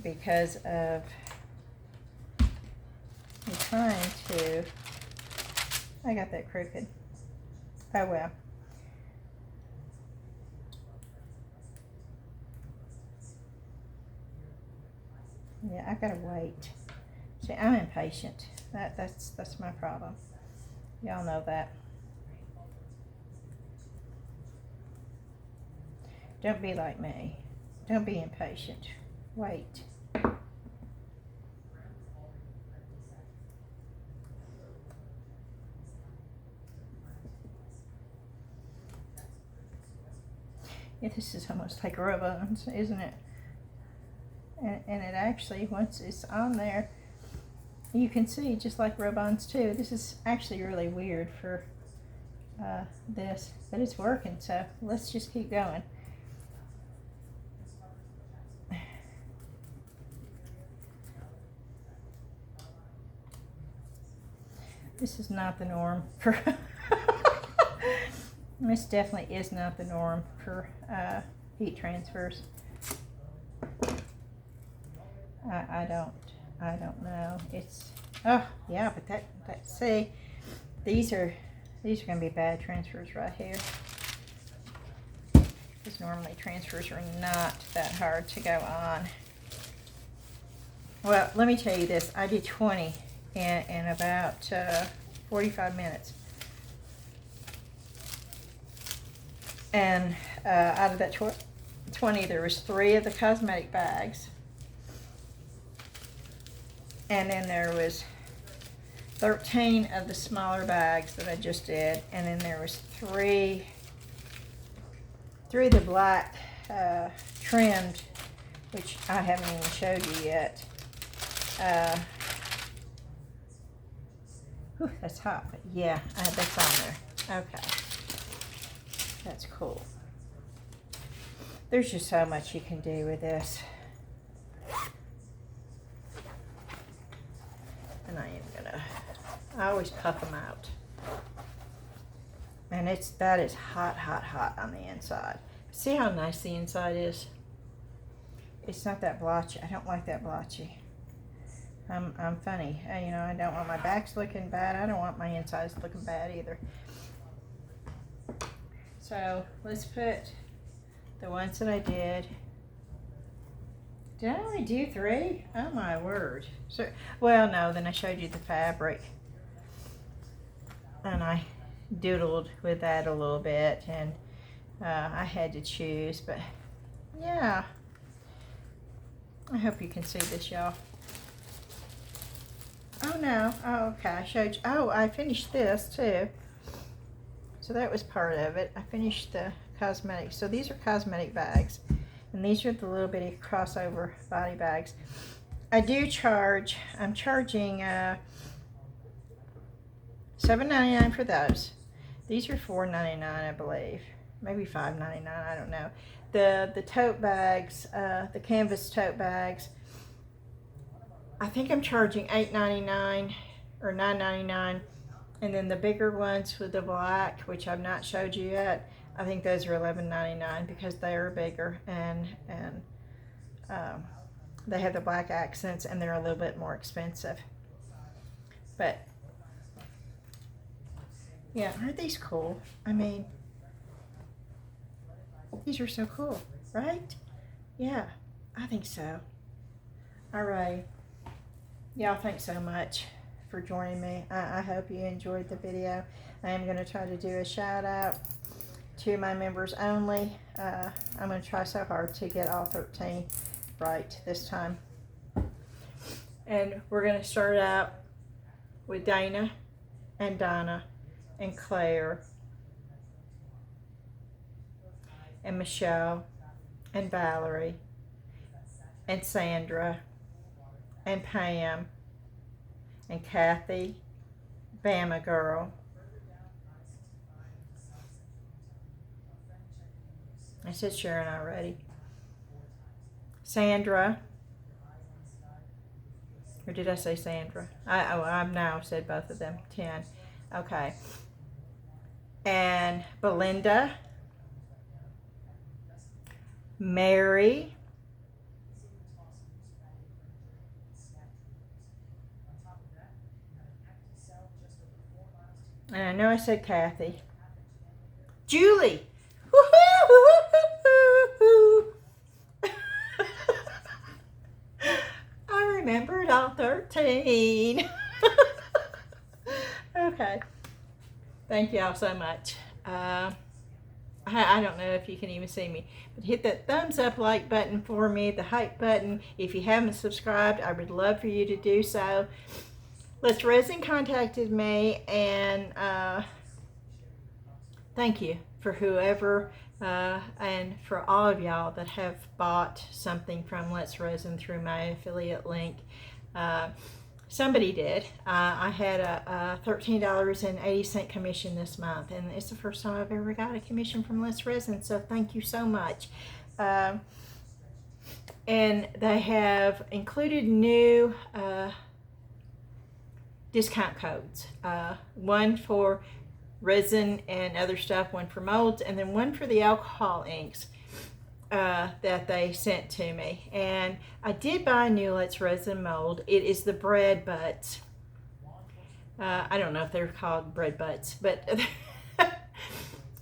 because of I'm trying to. I got that crooked. Oh well. Yeah, I gotta wait. See, I'm impatient. That's my problem. Y'all know that. Don't be like me. Don't be impatient. Wait. Yeah, this is almost like rub-ons, isn't it? And it actually, once it's on there, you can see just like rub-ons too. This is actually really weird for this, but it's working, so let's just keep going. This is not the norm for this definitely is not the norm for heat transfers. I don't know. It's yeah, but that see, these are gonna be bad transfers right here. Because normally transfers are not that hard to go on. Well, let me tell you this. I did 20 in about 45 minutes. And out of that 20, there was 3 of the cosmetic bags. And then there was 13 of the smaller bags that I just did. And then there was 3 of the black trimmed, which I haven't even showed you yet. Whew, that's hot, but yeah, that's on there. Okay. That's cool. There's just so much you can do with this. And I always puff them out. And that is hot, hot, hot on the inside. See how nice the inside is? It's not that blotchy. I don't like that blotchy. I'm funny. You know, I don't want my back's looking bad. I don't want my insides looking bad either. So let's put the ones that I did. Did I only do 3? Oh my word. So, well, no, then I showed you the fabric. And I doodled with that a little bit, and I had to choose, but yeah. I hope you can see this, y'all. Oh no, oh okay, I showed you, oh, I finished this too. So that was part of it. I finished the cosmetics. So these are cosmetic bags, and these are the little bitty crossover body bags. I do charge, I'm charging $7.99 for those. These are $4.99, I believe. Maybe $5.99, I don't know. The tote bags, the canvas tote bags, I think I'm charging $8.99 or $9.99. And then the bigger ones with the black, which I've not showed you yet, I think those are $11.99 because they are bigger, and they have the black accents, and they're a little bit more expensive. But yeah, aren't these cool? I mean, these are so cool, right? Yeah, I think so. All right. Y'all, thanks so much for joining me. I hope you enjoyed the video. I am going to try to do a shout out to my members only. I'm going to try so hard to get all 13 right this time. And we're going to start out with Dana and Donna and Claire and Michelle and Valerie and Sandra and Pam and Kathy, Bama Girl. I said Sharon already. Sandra. Or did I say Sandra? I've now said both of them. 10. Okay. And Belinda. Mary. And I know I said Kathy. Julie. I remembered all 13. Okay. Thank y'all so much. I don't know if you can even see me, but hit that thumbs up like button for me, the hype button. If you haven't subscribed, I would love for you to do so. Let's Resin contacted me, and thank you for whoever and for all of y'all that have bought something from Let's Resin through my affiliate link. Somebody did. I had a $13.80 commission this month, and it's the first time I've ever got a commission from Let's Resin, so thank you so much. And they have included new discount codes. One for resin and other stuff, one for molds, and then one for the alcohol inks that they sent to me. And I did buy a new Let's Resin mold. It is the bread butts. I don't know if they're called bread butts, but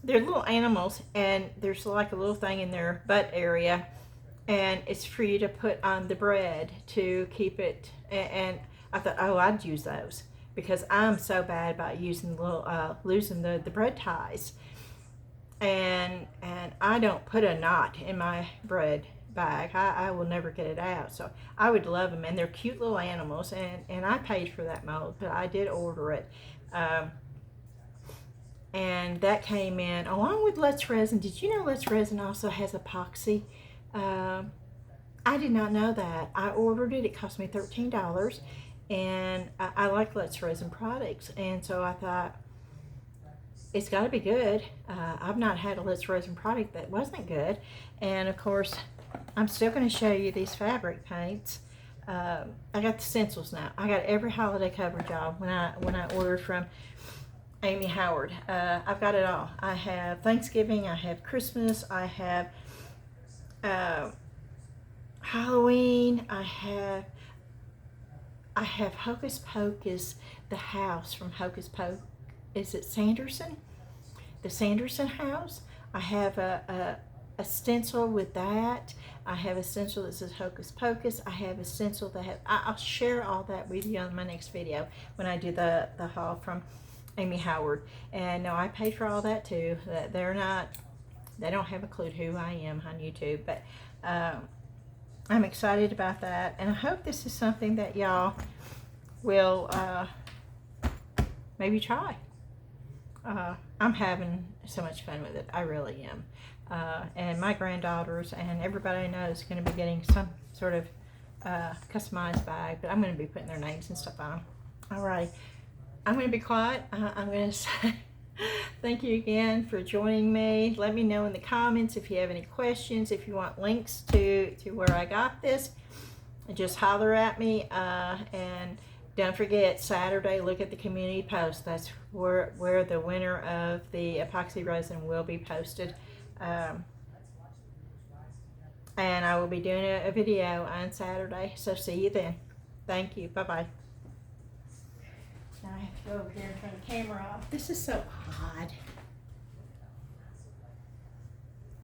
they're little animals, and there's like a little thing in their butt area, and it's for you to put on the bread to keep it. And I thought, oh, I'd use those because I'm so bad about using losing the bread ties. And I don't put a knot in my bread bag. I will never get it out. So I would love them, and they're cute little animals, and I paid for that mold, but I did order it. And that came in along with Let's Resin. Did you know Let's Resin also has epoxy? I did not know that. I ordered it. It cost me $13, and I like Let's Resin products, and so I thought it's got to be good. I've not had a Let's Resin product that wasn't good, and of course I'm still going to show you these fabric paints. I got the stencils now. I got every holiday cover job when I ordered from Amy Howard. I've got it all. I have Thanksgiving, I have Christmas, I have Halloween, I have Hocus Pocus, the house from Hocus Pocus. Is it Sanderson? The Sanderson house. I have a stencil with that. I have a stencil that says Hocus Pocus. I have a stencil that I'll share all that with you on my next video when I do the haul from Amy Howard. And no, I paid for all that too. They don't have a clue who I am on YouTube, but I'm excited about that, and I hope this is something that y'all will maybe try. I'm having so much fun with it. I really am. And my granddaughters and everybody I know is going to be getting some sort of customized bag, but I'm going to be putting their names and stuff on them. All right. I'm going to be quiet. I'm going to say thank you again for joining me. Let me know in the comments if you have any questions. If you want links to where I got this, just holler at me. And don't forget, Saturday, look at the community post. That's where the winner of the epoxy resin will be posted. And I will be doing a video on Saturday. So see you then. Thank you. Bye-bye. Now I have to go over here and turn the camera off. This is so odd.